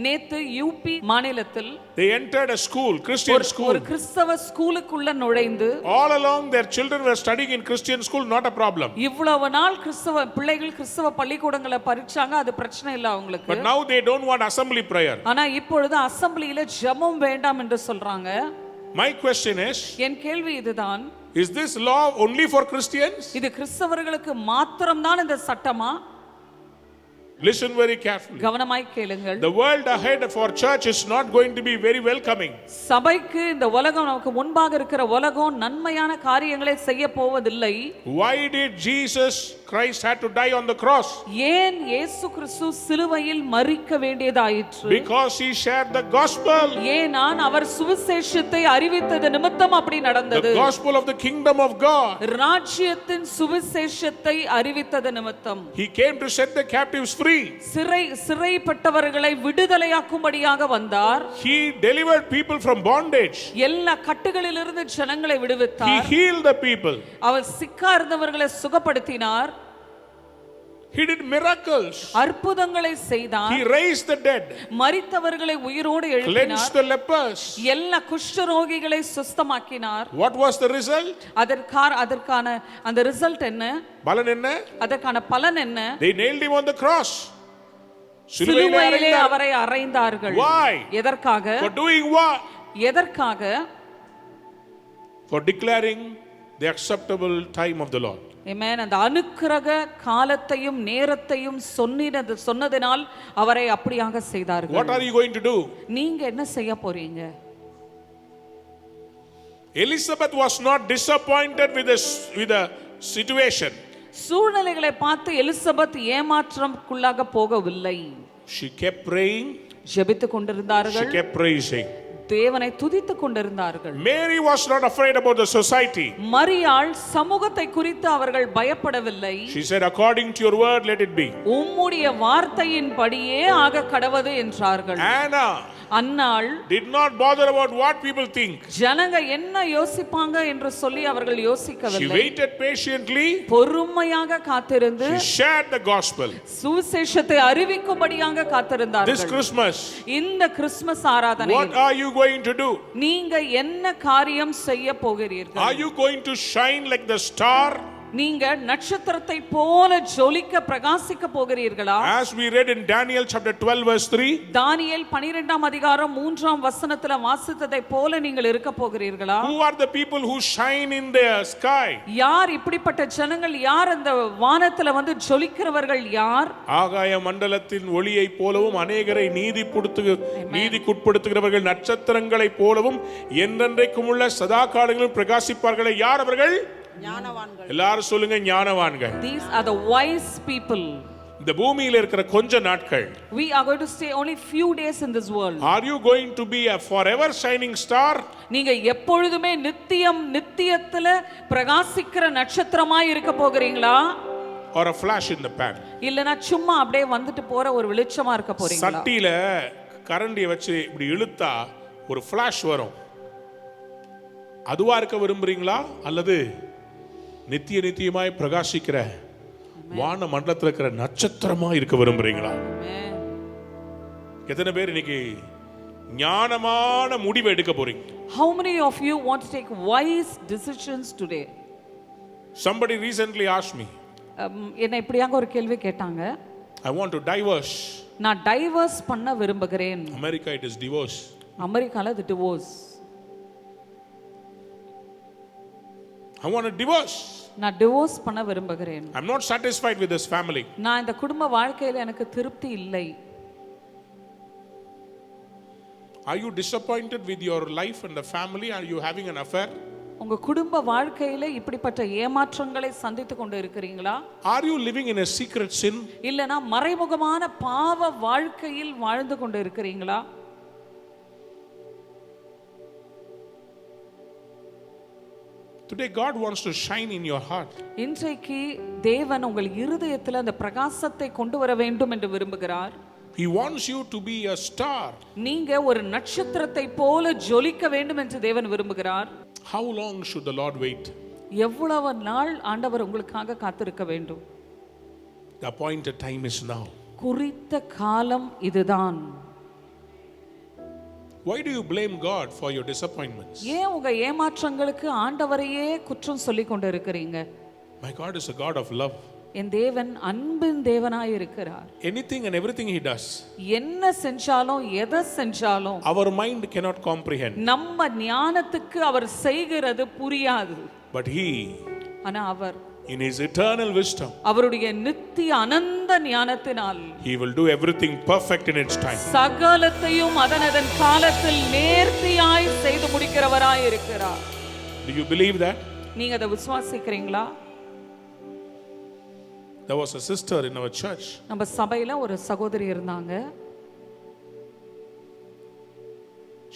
நேத்து யூபி மாநிலத்தில் they entered a school, Christian school. ஒரு கிறிஸ்தவ ஸ்கூலுக்குள்ள நுழைந்து All along their children were studying in Christian school, not a problem. இவ்வளவு நாள் கிறிஸ்தவ பிள்ளைகள் கிறிஸ்தவ பள்ளிக்கூடங்களை படிச்சாங்க, அது பிரச்சனை இல்ல அவங்களுக்கு. But now they don't want assembly prayer. ஆனா இப்பொழுது அசெம்பிளியில ஜெபம் வேண்டாம் என்று சொல்றாங்க. My question is, என் கேள்வி இதுதான், is this law only for Christians? இது கிறிஸ்தவர்களுக்கு மாத்திரம்தான் இந்த சட்டமா? Listen very carefully. கவனமாய் கேளுங்கள். The world ahead for church is not going to be very welcoming. சபைக்கு இந்த உலகம் நமக்கு முன்பாக இருக்கிற உலகம் நன்மையான காரியங்களை செய்ய போவதில்லை. Why did Jesus Christ had to die on the cross? ஏன் இயேசு கிறிஸ்து சிலுவையில் மரிக்க வேண்டியதாயிற்று? Because he shared the gospel. ஏனா அவர் சுவிசேஷத்தை அறிவித்தது நிமித்தம் அப்படி நடந்தது. The gospel of the kingdom of God. ராஜ்யத்தின் சுவிசேஷத்தை அறிவித்தது நிமித்தம். He came to set the captives free. சிறைப்பட்டவர்களை விடுதலையாக்கும்படியாக வந்தார். He delivered people from bondage. எல்லா கட்டுகளிலிருந்து ஜனங்களை விடுவித்தார். He healed the people. அவர் சிக்கா இருந்தவர்களை சுகப்படுத்தினார். He did miracles. அற்புதங்களை செய்தார். He raised the dead. மரித்தவர்களை உயிரோடு எழுப்பினார். Cleansed the lepers. எல்லா குஷ்டரோகிகளை சுத்தமாக்கினார். What was the result? அதற்கான அந்த ரிசல்ட் என்ன? பலன் என்ன? அதற்கான பலன் என்ன? They nailed him on the cross. சிலுவையிலே அவரை அறைந்தார்கள். Why? எதற்காக? For doing what? எதற்காக? For declaring the acceptable time of the Lord. Amen. அந்த அனுக்கிரக காலத்தையும் நேரத்தையும் சொன்னதினால் அவரை அப்படியாக செய்தார்கள். What are you going to do? நீங்க என்ன செய்ய போறீங்க? Elizabeth was not disappointed with the situation. சூழ்நிலைகளை பார்த்து எலிசபெத் ஏமாற்றம்க்குள்ளாக போகவில்லை. She kept praying. ஜெபித்துக் கொண்டிருந்தார்கள். She kept praising. தேவனை துதித்துக் கொண்டிருந்தார்கள். Mary was not afraid about the society. மரியாள் சமூகத்தை குறித்து அவர்கள் பயப்படவில்லை. She said, according to your word, let it be. உம்முடைய வார்த்தையின்படியே ஆக கடவது என்றார்கள். Anna Annal did not bother about what people think. ஜனங்க என்ன யோசிப்பாங்க என்று சொல்லி அவர்கள் She யோசிக்கவில்லை. waited patiently. பொறுமையாக காத்திருந்து She shared the gospel. சுவிசேஷத்தை அறிவிக்கும்படியாக காத்திருந்தார்கள். This Christmas, இந்த கிறிஸ்துமஸ் ஆராதனையில் what are you going to do? நீங்க என்ன காரியம் செய்ய போகிறீர்கள்? Are you going to shine like the star? நீங்க நட்சத்திரத்தை போல ஜொலிக்க பிரகாசிக்க போகிறீர்களா? As we read in Daniel chapter 12 verse 3, தானியேல் 12ஆம் அதிகாரம் 3ஆம் வசனத்துல வாசித்ததை போல நீங்கள் இருக்க போகிறீர்களா? who are the people who shine in the sky? யார் இப்படிப்பட்ட ஜனங்கள்? யார் அந்த வானத்துல வந்து ஜொலிக்கிறவர்கள் யார்? ஆகாய மண்டலத்தின் ஒளியை போலவும் அநேகரை நீதிக்குட்படுத்துகிறவர்கள் நட்சத்திரங்களைப் போலவும் என்றென்றைக்கும் உள்ள சதா காலங்களிலும் பிரகாசிப்பார்களே. யார் அவர்கள்? ஞானவான்கள். எல்லாரும் சொல்லுங்க, ஞானவான்கள். These are the wise people. இந்த பூமியில இருக்கிற கொஞ்ச நாட்கள். We are going to stay only few days in this world. Are you going to be a forever shining star? நீங்க எப்பொழுதுமே நித்தியத்துல பிரகாசிக்கிற நட்சத்திரமாய் இருக்க போகிறீங்களா? Or a flash in the pan? இல்லனா சும்மா அப்படியே வந்துட்டு போற ஒரு வெளிச்சமா இருக்க போறீங்களா? சட்டியில கரண்டியை வச்சு இப்படி இழுத்தா ஒரு ஃபிளாஷ் வரும். அதுவா இருக்க விரும்புறீங்களா? அல்லது நித்தியமாய் பிரகாசிக்கிற வான மண்டலத்தில் இருக்கிற நட்சத்திரமா இருக்க விரும்புறீங்களா? எத்தனை பேர் இன்னைக்கு ஞானமான முடிவை எடுக்க போறீங்க? How many of you want to take wise decisions today? Somebody recently asked me, என்ன இப்படியாக ஒரு கேள்வி கேட்டாங்க. I want to divorce. நான் டைவர்ஸ் பண்ண விரும்புகிறேன். America it is divorce. அமெரிக்கால இது divorce. I want a divorce. நான் டிவோர்ஸ் பண்ண விரும்புகிறேன். I'm not satisfied with this family. நான் இந்த குடும்ப வாழ்க்கையில எனக்கு திருப்தி இல்லை. Are you disappointed with your life and the family? Are you having an affair? உங்க குடும்ப வாழ்க்கையில இப்படிப்பட்ட ஏமாற்றங்களை சந்தித்து கொண்டு இருக்கிறீங்களா? Are you living in a secret sin? இல்லனா மறைமுகமான பாவ வாழ்க்கையில் வாழ்ந்து கொண்டு இருக்கிறீங்களா? Today God wants to shine in your heart. இன்றைக்கு தேவன் உங்கள் இருதயத்தில் அந்த பிரகாசத்தை கொண்டு வர வேண்டும் என்று விரும்புகிறார். He wants you to be a star. நீங்க ஒரு நட்சத்திரத்தை போல ஜொலிக்க வேண்டும் என்று தேவன் விரும்புகிறார். How long should the Lord wait? எவ்வளவு நாள் ஆண்டவர் உங்களுக்காக காத்திருக்க வேண்டும்? The appointed time is now. குறித்த காலம் இதுதான். Why do you blame God for your disappointments? ஏன் உங்க ஏமாற்றங்களுக்கு ஆண்டவரையே குற்றம் சொல்லி கொண்டு இருக்கிறீங்க? My God is a God of love. என் தேவன் அன்பின் தேவனாய் இருக்கிறார். Anything and everything he does, என்ன செஞ்சாலும் எதை செஞ்சாலும் our mind cannot comprehend. நம்ம ஞானத்துக்கு அவர் செய்கிறது புரியாது. But he, ஆனா அவர் in his eternal wisdom, அவருடைய நித்திய அனந்த ஞானத்தினால் he will do everything perfect in its time. சகலத்தையும் அதனதன் காலத்தில் நேர்த்தியாய் செய்து முடிக்கிறவராய் இருக்கிறார். Do you believe that? நீங்க அதை விசுவாசிக்கிறீங்களா? There was a sister in our church. நம்ம சபையில ஒரு சகோதரி இருந்தாங்க.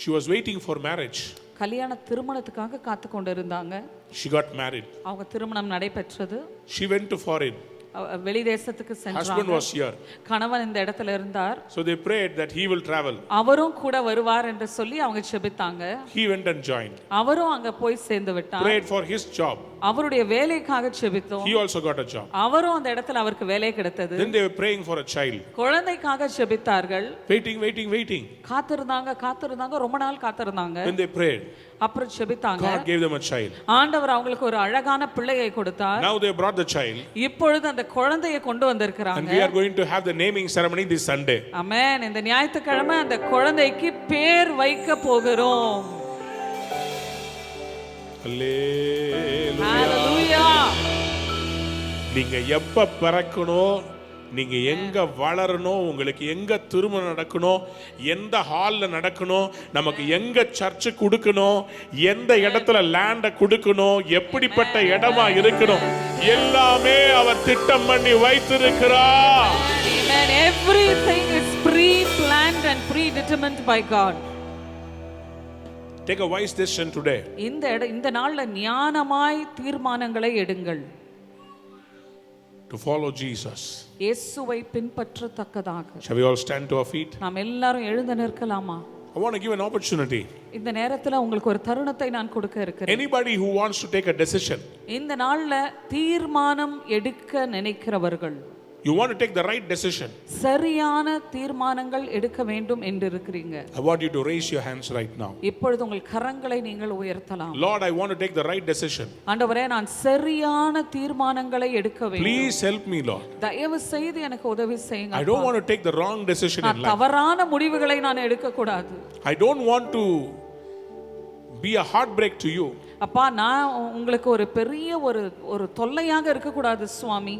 She was waiting for marriage. கல்யாண திருமணத்துக்காக காத்து கொண்டு இருந்தாங்க. She got married. அவங்க திருமணம் நடைபெற்றது. She went to foreign. வெளி தேசத்துக்கு Husband சென்றாங்க. was here. கணவன் இந்த இடத்துல இருந்தார். So they prayed that he will travel. அவரும் கூட வருவார் என்று சொல்லி அவங்க ஜெபித்தாங்க. He went and joined. அவரும் அங்க போய் சேர்ந்து விட்டார். Prayed for his job. அவருடைய வேலைக்காக ஜெபித்தோம். He also got a job. அவரும் அந்த இடத்துல அவருக்கு வேலை கிடைத்தது. Then they were praying for a child. குழந்தைக்காக ஜெபித்தார்கள். Waiting. காத்திருந்தாங்க ரொம்ப நாள் காத்திருந்தாங்க. Then they prayed. அப்புறம் ஜெபித்தாங்க. God gave them a child. ஆண்டவர் அவங்களுக்கு ஒரு அழகான பிள்ளையை கொடுத்தார். Now they brought the child. இப்பொழுது அந்த குழந்தையை கொண்டு வந்திருக்கிறாங்க. And we are going to have the naming ceremony this Sunday. ஆமென். இந்த ஞாயிற்றுக்கிழமை அந்த குழந்தைக்கு பேர் வைக்க போகிறோம். ஹalleluya. நீங்க எப்ப பிறக்கணும், நீங்க எங்க வளரணும், உங்களுக்கு எங்க திருமணம் நடக்கணும், எந்த ஹால்ல நடக்கணும், நமக்கு எங்க சர்ச் கொடுக்கணும், எந்த இடத்துல லேண்ட கொடுக்கணும், எப்படிப்பட்ட இடமா இருக்கணும், எல்லாமே அவர் திட்டம் பண்ணி வைத்திருக்கிறார். Amen. Everything is pre-planned and predetermined by God. Take a wise decision today. இந்த நாள்ல ஞானமாய் தீர்மானங்களை எடுங்கள். To follow Jesus. இயேசுவை பின்பற்றத்தக்கதாக. Shall we all stand to our feet? நாம் எல்லாரும் எழுந்து நிற்கலாமா? I want to give an opportunity. இந்த நேரத்துல உங்களுக்கு ஒரு தருணத்தை நான் கொடுக்க இருக்கிறேன். Anybody who wants to take a decision. இந்த நாள்ல தீர்மானம் எடுக்க நினைக்கிறவர்கள், You want to take the right decision. சரியான தீர்மானங்கள் எடுக்க வேண்டும் என்று இருக்கிறீங்க. I want you to raise your hands right now. இப்பொழுது உங்கள் கரங்களை நீங்கள் உயர்த்தலாம். Lord, I want to take the right decision. ஆண்டவரே, நான் சரியான தீர்மானங்களை எடுக்க வேண்டும். Please help me, Lord. தயவு செய்து எனக்கு உதவி செய்யுங்க. I don't want to take the wrong decision in life. தவறான முடிவுகளை நான் எடுக்க கூடாது. I don't want to be a heartbreak to you. அப்பா, நான் உங்களுக்கு ஒரு பெரிய ஒரு தொல்லையாக இருக்க கூடாது சுவாமி.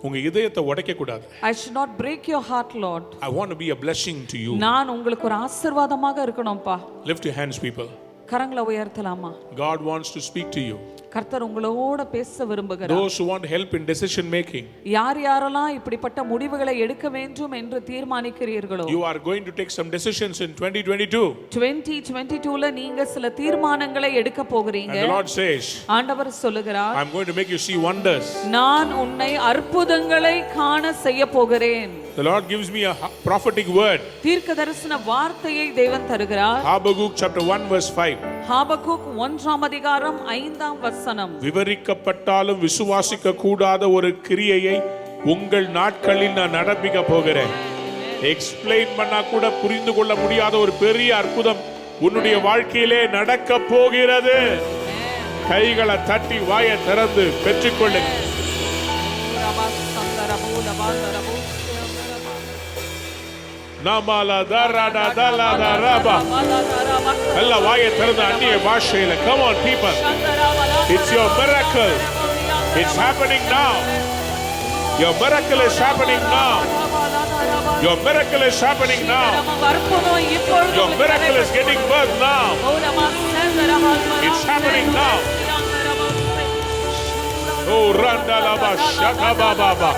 உங்க இதயத்தை உடைக்க கூடாது. I should not break your heart, Lord. I want to be a blessing to you. நான் உங்களுக்கு ஒரு ஆசீர்வாதமாக இருக்கணும்ப்பா. Lift your hands, people. கரங்களை உயர்த்தலாமா? God wants to speak to you. கர்த்தர் உங்களோட பேச விரும்புகிறார். Those who want help in decision making. யாரெல்லாம் இப்படிப்பட்ட முடிவுகளை எடுக்க வேண்டும் என்று தீர்மானிக்கிறீர்களோ, You are going to take some decisions in 2022. 2022ல நீங்க சில தீர்மானங்களை எடுக்க போகிறீங்க. And the Lord says, ஆண்டவர் சொல்லுகிறார், I'm going to make you see wonders. நான் உன்னை அற்புதங்களை காண செய்ய போகிறேன். The Lord gives me a prophetic word. தீர்க்கதரிசன வார்த்தையை தேவன் தருகிறார். Habakkuk chapter 1 verse 5. ஹாபக்குக் 1ஆம் அதிகாரம் 5ஆம் வசனம். விவரிக்கப்பட்டாலும் விசுவாசிக்க கூடாத ஒரு கிரியையை உங்கள் நாட்களில் நான் நடப்பிக்க போகிறேன். எக்ஸ்பிளைன் பண்ணா கூட புரிந்து கொள்ள முடியாத ஒரு பெரிய அற்புதம் உன்னுடைய வாழ்க்கையிலே நடக்க போகிறது. கைகளை தட்டி வாயை திறந்து பெற்றுக்கொள்ளுங்க. Namala darada dalada raba. எல்லா வாயை திறந்து அந்நிய பாஷையில. Come on people. It's your miracle. It's happening now. Your miracle is happening now. Your miracle is happening now. Your miracle is getting birth now. It's happening now. Oh, randa laba shaka baba.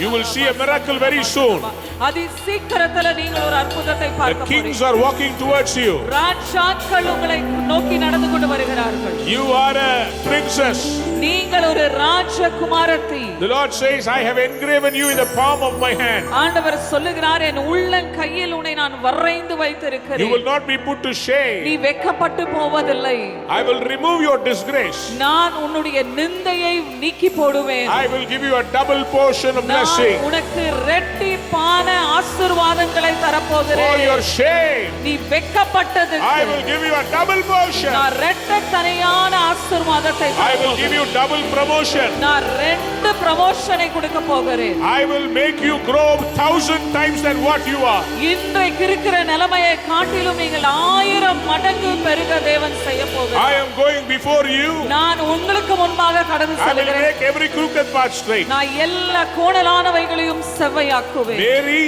You will see a miracle very soon. அதி சீக்கிரத்துல நீங்கள் ஒரு அற்புதத்தை The பார்க்க kings போறீங்க. are walking towards you. ராஜாக்கள் உங்களை நோக்கி நடந்து கொண்டு வருகிறார்கள். You are a princess. நீங்கள் ஒரு ராஜகுமாரத்தி. The Lord says, I have engraven you in the palm of my hand. ஆண்டவர் சொல்லுகிறார், என் உள்ளங்கையில் உன்னை நான் வரைந்து You வைத்திருக்கிறேன். will not be put to நீ shame. வெட்கப்பட்டு போவதில்லை. I will remove your disgrace. நான் உன்னுடைய நிந்தையை நீக்கி போடுவேன். I will give you a double portion of நான் blessing. உனக்கு இரட்டிப்பான ஆசீர்வாதங்களை For தரப்போகிறேன். your shame, நீ வெட்கப்பட்டதுக்கு I will give you a double portion. நான் இரட்டத்தனையான ஆசீர்வாதத்தை I will give you double promotion. நான் 2 ப்ரமோஷனை கொடுக்க போகிறேன். I will make you grow 1,000 times than what you are. இன்றைக்கு இருக்கிற நிலைமையை காட்டிலும் நீங்கள் 1000 மடங்கு பெருக தேவன் செய்ய I போகிறார். am going before you. நான் உங்களுக்கு முன்பாக கடந்து I will செல்கிறேன். make every crooked path straight. நான் எல்லா கோணலானவைகளையும் செவ்வையாக்குவேன். Mary,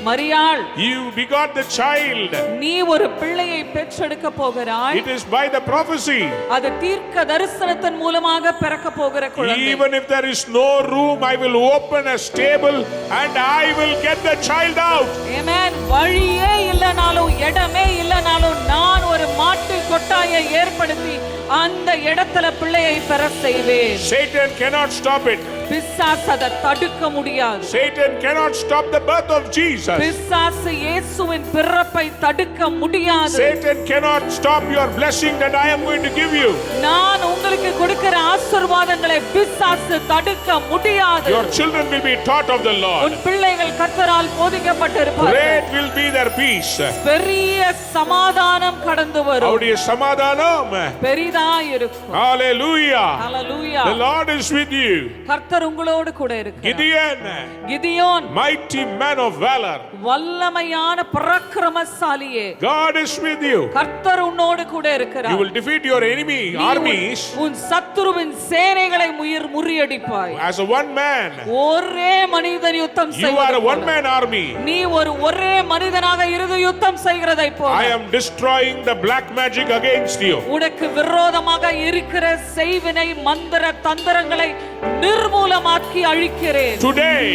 மரியாள், you begot the child. நீ ஒரு பிள்ளையை பெற்றெடுக்க போகிறாய். It is by the prophecy. அது தீர்க்க தரிசனத்தின் மூலமாக பிறக்க போகிற குழந்தை. Even if there is no room, I will open a stable and I will get the child out. Amen. வழியே இல்லனாலும் இடமே இல்லனாலும் நான் ஒரு மாட்டு கொட்டாயை ஏற்படுத்தி அந்த இடத்துல பிள்ளையை பெற செய்வேன். Satan cannot stop it. பிசாசு அதை தடுக்க முடியாது. Satan cannot stop the birth of Jesus. பிசாசு இயேசுவின் பிறப்பை தடுக்க முடியாது. Satan cannot stop your blessing that I am going to give you. நான் உங்களுக்கு கொடுக்கிற ஆசீர்வாதங்களை பிசாசு தடுக்க முடியாது. Your children will be taught of the Lord. உன் பிள்ளைகள் கர்த்தரால் போதிக்கப்பட்டிருப்பார்கள். Great will be their peace. பெரிய சமாதானம் கடந்து வரும். அவருடைய சமாதானம் பெரிதா இருக்கும். Hallelujah. Hallelujah. The Lord is with you. கர்த்தர் உங்களோடு கூட இருக்கிறார். Gideon, Gideon mighty man of valor. வல்லமையான பராக்கிரமசாலியே, God is with you. கர்த்தர் உன்னோடு கூட You இருக்கிறார். will defeat your enemy நீ armies உன் சத்துருவின் சேனைகளை முறியடிப்பாய். as a one man. ஒரே மனிதன் யுத்தம் You are செய்வது a one போல. man army. நீ ஒரே மனிதனாக இருந்து யுத்தம் செய்கிறதை போல. I am destroying the black magic against you. உனக்கு விரோதமாக இருக்கிற செய்வினை மந்திர தந்திரங்களை நிர்மூலமாக்கி அழிக்கிறேன். Today,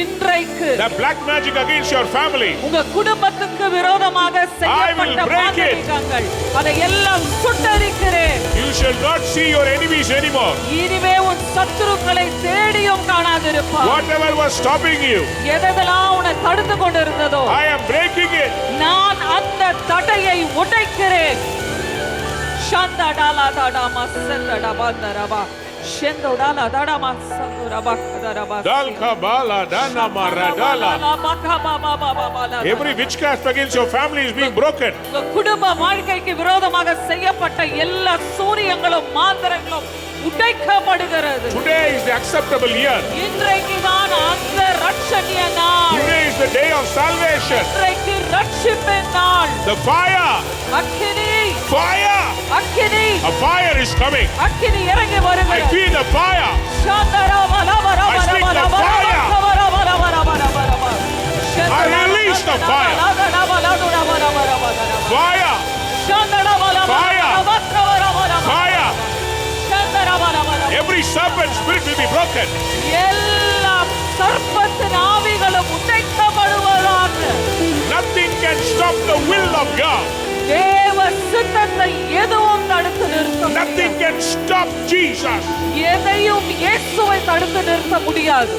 இன்றைக்கு the black magic against your family, உங்க குடும்பத்துக்கு விரோதமாக செய்யப்பட்ட break it. மாந்திரீகங்கள் அதை எல்லாம் சுட்டெரிக்கிறேன். you shall not see your enemies anymore. இனிமே உன் சத்துருக்களை தேடியும் காணாதிருப்பாய். Whatever was stopping you, எதெல்லாம் உன்னை தடுத்து கொண்டிருந்ததோ I am breaking it. நான் அந்த தடையை உடைக்கிறேன். ஷந்தடாலா தடாமா சந்தடபா தரபா ஷெந்தோடாலா தடாமா சந்தரபா கதரபா Dalka bala dana maradala. Every witchcraft against your family is being broken. உங்க குடும்ப வாழ்க்கைக்கு விரோதமாக செய்யப்பட்ட எல்லா சூரியங்களும் மாந்திரங்களும் உடைக்கப்படுகிறது. Today is the acceptable year. இன்றைக்கு தான் அந்த ரட்சணிய நாள். Today is the day of salvation. இன்றைக்கு ரட்சிப்பின் நாள். The fire, அக்கினி fire, அக்கினி a fire is coming. அக்கினி இறங்கி I வருகிறது. feel the fire. I speak the fire. I release the fire. Fire, fire, fire. Every serpent spirit will be broken. எல்லா சர்ப்பத்தின் ஆவிகளும் உடைக்கப்படுவதாக. Nothing can stop the will of God. தேவ சித்தத்தை எதுவும் தடுத்து நிறுத்த Nothing முடியாது. can stop Jesus. எதையும் இயேசுவை தடுத்து நிறுத்த முடியாது.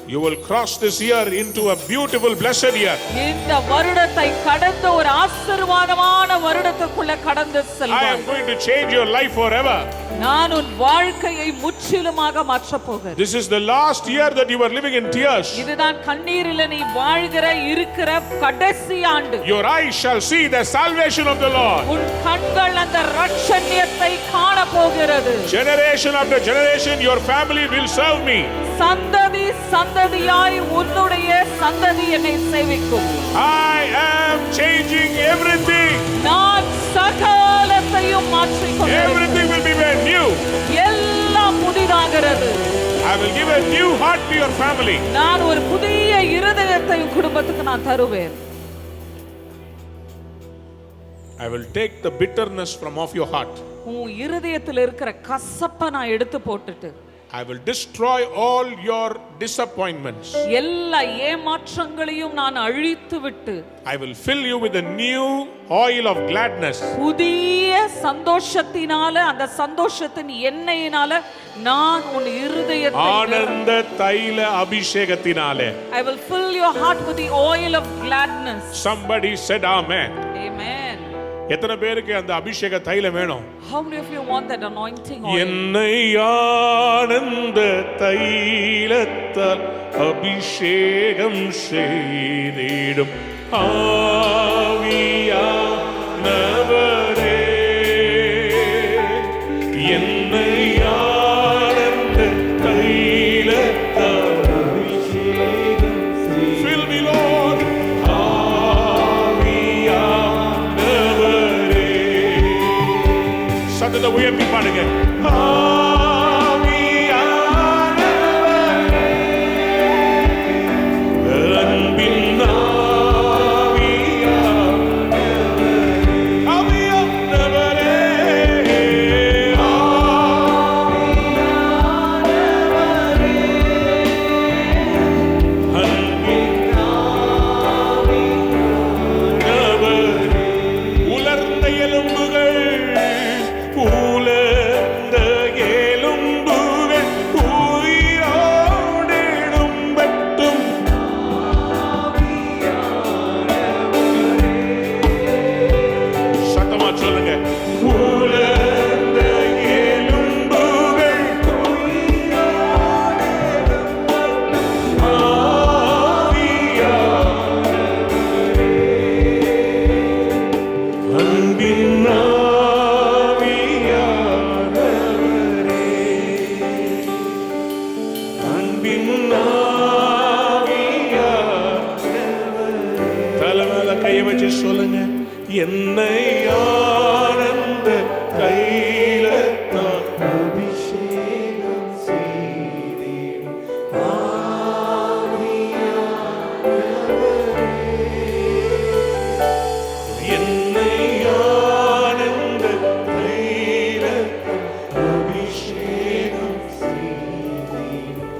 You will cross this year into a beautiful blessed year. இந்த வருடத்தை கடந்த ஒரு ஆசீர்வாதமான வருடத்துக்குள்ள கடந்து I am செல்வாய். going to change your life forever. நான் உன் வாழ்க்கையை முற்றிலுமாக மாற்றப் போகிறேன். This is the last year that you are living in tears. இதுதான் கண்ணீரில் நீ வாழ்கிற இருக்கிற கடைசி ஆண்டு. Your eyes shall see the salvation of the Lord. உன் கண்கள் அந்த இரட்சணியத்தை காண போகிறது. Generation after generation, your family will serve me. சந்ததி சந்ததியாய் உன்னுடைய சந்ததி என்னை சேவிக்கும். I am changing everything. நான் சகலத்தையும் மாற்றிக் கொண்டிருக்கிறேன். Everything will be made new. எல்லாம் புதிதாகிறது. I will give a new heart to your family. நான் ஒரு புதிய இருதயத்தை உன் குடும்பத்துக்கு நான் தருவேன். I will take the bitterness from off your heart. உன் இருதயத்தில் இருக்கிற கசப்பை நான் எடுத்து போட்டுட்டு I will destroy all your disappointments. எல்லா ஏமாற்றங்களையும் நான் அழித்து விட்டு I will fill you with a new oil of gladness. புதிய சந்தோஷத்தினால அந்த சந்தோஷத்தின் எண்ணெயினால நான் உன் இருதயத்தை ஆனந்த தைல அபிஷேகத்தினாலே. I will fill your heart with the oil of gladness. Somebody said amen. Amen. எத்தனை பேருக்கு அந்த அபிஷேக தைலம் வேணும்? How many of you want that anointing oil? என்னை ஆனந்த தைலத்தால் அபிஷேகம் செய்திடும் ஆவியானவரே, என்னை ஆனந்த தைலத்தால் அபிஷேகம் செய்திடும். Fill me, Lord. சத்தத்தை உயர்த்தி பாடுங்க. ஆவியானவரே, அன்பின் ஆவியானவரே, ஆவியானவரே, ஆவியானவரே, அன்பின் ஆவியானவரே, உலர்ந்த எலும்புகள் உலர்ந்த எலும்புகள் உயிரோடு எழும்பட்டும். சத்தமா சொல்லுங்க. உலர்ந்த எலும்புகள் உயிரோடு எழும்பட்டும். ஆவியானவரே, அன்பின் சொல்லுங்க. என்னை ஆனந்த தைலத்தால் அபிஷேகம் செய்திடும் ஆவியானவரே, என்னை ஆனந்த தைலத்தால் அபிஷேகம் செய்திடும்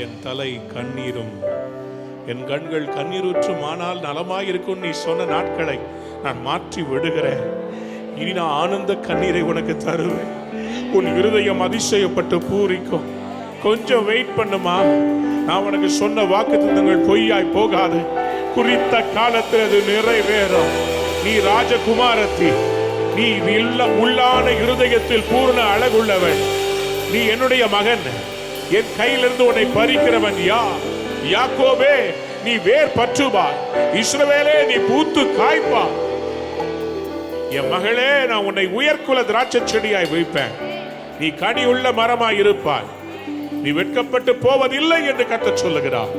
என் தலை கண்ணீரும் என் கண்கள் கண்ணீருற்றும் ஆனால் நலமாயிருக்கும் நீ சொன்ன நாட்களை நான் மாற்றி விடுகிறேன். இனி நான் ஆனந்த கண்ணீரை உனக்கு தருவேன். உன் இருதயம் அதிசயப்பட்டு பூரிக்கும். கொஞ்சம் வெயிட் பண்ணுமா. நான் உனக்கு சொன்ன வாக்குத்தத்தங்கள் பொய்யாய் போகாது. குறித்த காலத்தில் அது நிறைவேறும். நீ ராஜகுமாரத்தி, நீ உள்ளான இருதயத்தில் பூர்ண அழகுள்ளவன். நீ என்னுடைய மகன். என் கையிலிருந்து உன்னை பறிக்கிறவன் யார்? யாக்கோபே, நீ வேர் பற்றுவாய். இஸ்ரவேலே, நீ பூத்து காய்ப்பாய். என் மகளே, நான் உன்னை உயர்குல திராட்சை செடியாய் வைப்பேன். நீ கனியுள்ள மரமாய் இருப்பாய். நீ வெட்கப்பட்டு போவதில்லை என்று கர்த்தர் சொல்லுகிறார்.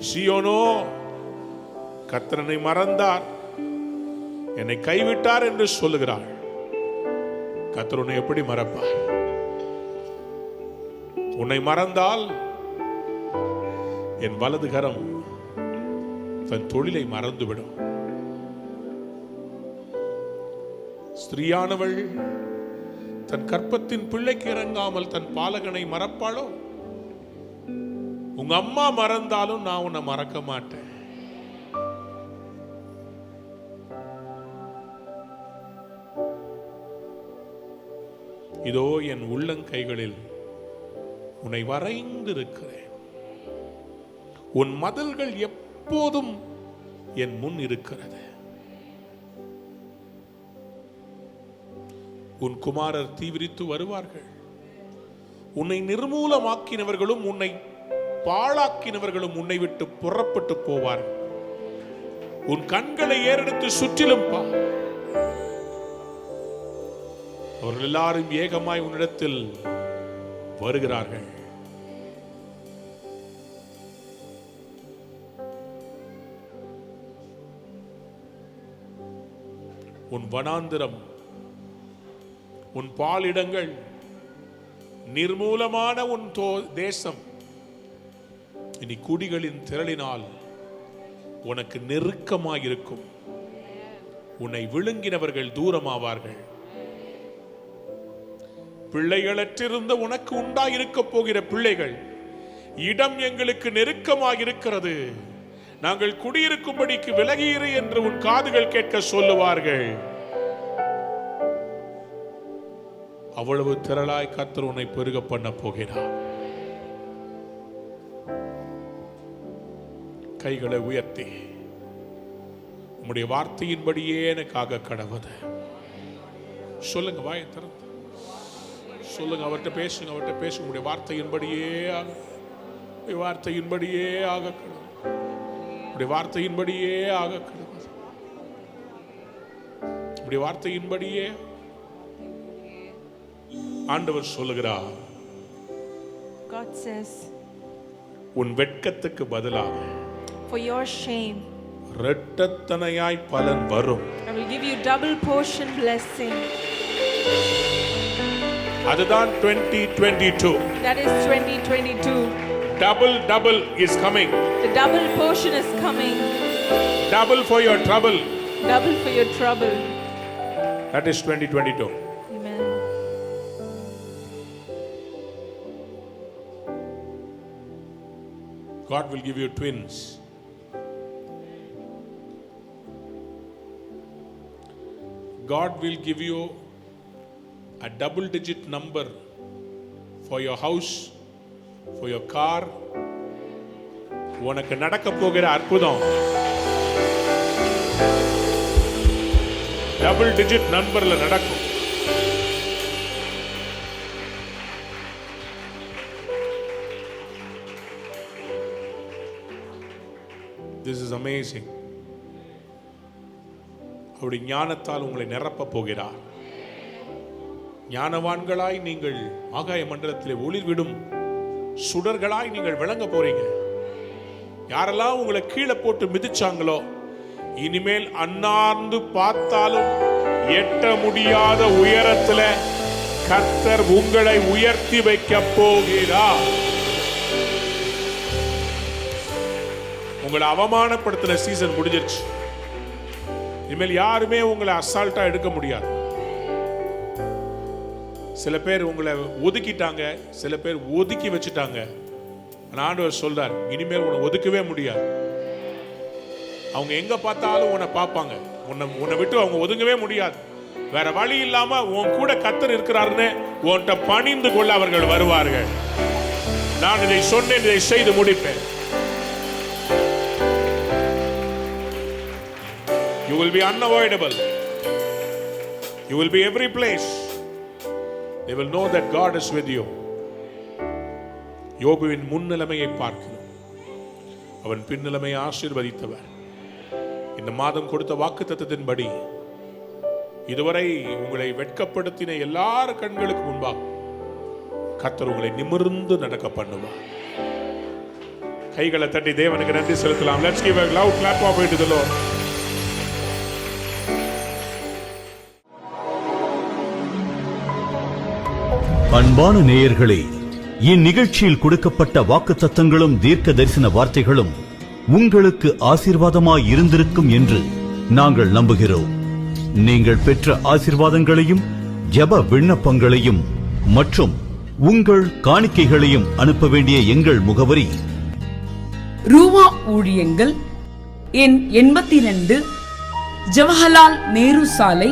சீயோனோ, கர்த்தர் என்னை மறந்தார், என்னை கைவிட்டார் என்று சொல்லுகிறாள். கர்த்தர் உன்னை எப்படி மறப்பார்? உன்னை மறந்தால் என் வலது கரம் தன் தொழிலை மறந்துவிடும். ஸ்திரீயானவள் தன் கற்பத்தின் பிள்ளைக்கு இறங்காமல் தன் பாலகனை மறப்பாளோ? உங்க அம்மா மறந்தாலும் நான் உன்னை மறக்க மாட்டேன். இதோ என் உள்ளங்கைகளில் உன்னை வரைந்திருக்கிறேன். உன் மதில்கள் எப்போதும் என் முன் இருக்கிறது. உன் குமாரர் தீவிரித்து வருவார்கள். உன்னை நிர்மூலமாக்கினவர்களும் உன்னை பாழாக்கினவர்களும் உன்னை விட்டு புறப்பட்டு போவார்கள். உன் கண்களை ஏறெடுத்து சுற்றிலும் பார். அவர்கள் எல்லாரும் ஏகமாய் உன்னிடத்தில் வருகிறார்கள். உன் வனாந்திரம், உன் பாலிடங்கள், நிர்மூலமான உன் தேசம் இனி குடிகளின் திரளினால் உனக்கு நெருக்கமாயிருக்கும். உன்னை விழுங்கினவர்கள் தூரமாவார்கள். பிள்ளைகளற்றிருந்த உனக்கு உண்டாயிருக்க போகிற பிள்ளைகள், இடம் எங்களுக்கு நெருக்கமாயிருக்கிறது, நாங்கள் குடியிருக்கும்படிக்கு விலகியிரு என்று உன் காதுகள் கேட்க சொல்லுவார்கள். அவ்வளவு திரளாய் கர்த்தர் உன்னை பெருக பண்ண போகிறார். கைகளை உயர்த்தி உம்முடைய வார்த்தையின்படியே எனக்காக கடவுது சொல்லுங்க. வாயை திறந்து சொல்லுங்க. அவர்கிட்ட பேசுங்க, அவர்கிட்ட பேசுங்க. உங்களுடைய வார்த்தையின்படியே ஆக, வார்த்தையின்படியே ஆக கடவுள், உடைய வார்த்தையின்படியே ஆக கடவுள், உடைய வார்த்தையின்படியே ஆண்டவர் சொல்லுகிறார். God says, உன் வெட்கத்துக்கு பதிலாக for your shame இரட்டத்தனையாய் பலன் வரும். I will give you double portion blessing. அதுதான் 2022. That is 2022. Double is coming. The double portion is coming. Double for your trouble. Double for your trouble. That is 2022. Amen. God will give you twins. God will give you a double-digit number for your house, for your car. உனக்கு நடக்க போகிற அற்புதம் double digit நம்பர்ல நடக்கும். This is amazing. அவருடைய ஞானத்தால் உங்களை நிரப்ப போகிறார். ஞானவான்களாய் நீங்கள் ஆகாய மண்டலத்தில் ஒளிர்விடும் சுடர்களாய் நீங்கள் விளங்க போறீங்க. யாரெல்லாம் உங்களை கீழே போட்டு மிதிச்சாங்களோ, இனிமேல் அண்ணாந்து பார்த்தாலும் எட்ட முடியாத உயரத்துல கர்த்தர் உங்களை உயர்த்தி வைக்க போகிறார். உங்களை அவமானப்படுத்தின சீசன் முடிஞ்சிருச்சு. இனிமேல் யாருமே உங்களை அசால்ட்டா எடுக்க முடியாது. சில பேர் உங்களை ஒதுக்கிட்டாங்க, சில பேர் ஒதுக்கி வச்சுட்டாங்க. ஆண்டவர் சொல்றார், இனிமேல் உன்னை ஒதுக்கவே முடியாது. அவங்க எங்க பார்த்தாலும் உன்னை பார்ப்பாங்க. உன்னை விட்டு அவங்க ஒதுங்கவே முடியாது. வேற வழி இல்லாம உன் கூட கர்த்தர் இருக்கிறாருன்னு உன்கிட்ட பணிந்து கொள்ள அவர்கள் வருவார்கள். நான் இதை சொன்னேன், இதை செய்து முடிப்பேன். You will be unavoidable. You will be every place. They will know that God is with you. யோபுவின் முன்னிலைமையை பார்க்கிறோம். அவன் பின்னிலைமையை ஆசீர்வதித்தவர். இந்த மாதம் கொடுத்த வாக்குத்தத்தத்தின்படி இதுவரை உங்களை வெட்கப்படுத்தின எல்லார் கண்களுக்கு முன்பாக கர்த்தர் உங்களை நிமிர்ந்து நடக்க பண்ணுவார். கைகளை தட்டி தேவனுக்கு நன்றி செலுத்தலாம். Let's give a loud clap of it to the Lord. அன்பான நேயர்களே, இந்நிகழ்ச்சியில் கொடுக்கப்பட்ட வாக்குத்தத்தங்களும் தீர்க்க தரிசன வார்த்தைகளும் உங்களுக்கு ஆசீர்வாதமாய் இருந்திருக்கும் என்று நாங்கள் நம்புகிறோம். நீங்கள் பெற்ற ஆசீர்வாதங்களையும் ஜெப விண்ணப்பங்களையும் மற்றும் உங்கள் காணிக்கைகளையும் அனுப்ப வேண்டிய எங்கள் முகவரி: ரூவா ஊழியங்கள், எண் 82, ஜவஹர்லால் நேரு சாலை,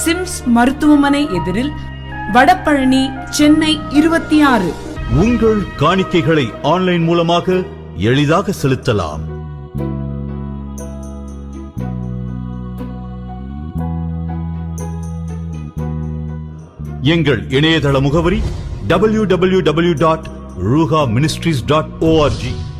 சிம்ஸ் மருத்துவமனை எதிரில், வடபழனி, சென்னை 26. உங்கள் காணிக்கைகளை ஆன்லைன் மூலமாக எளிதாக செலுத்தலாம். எங்கள் இணையதள முகவரி www.ruhaministries.org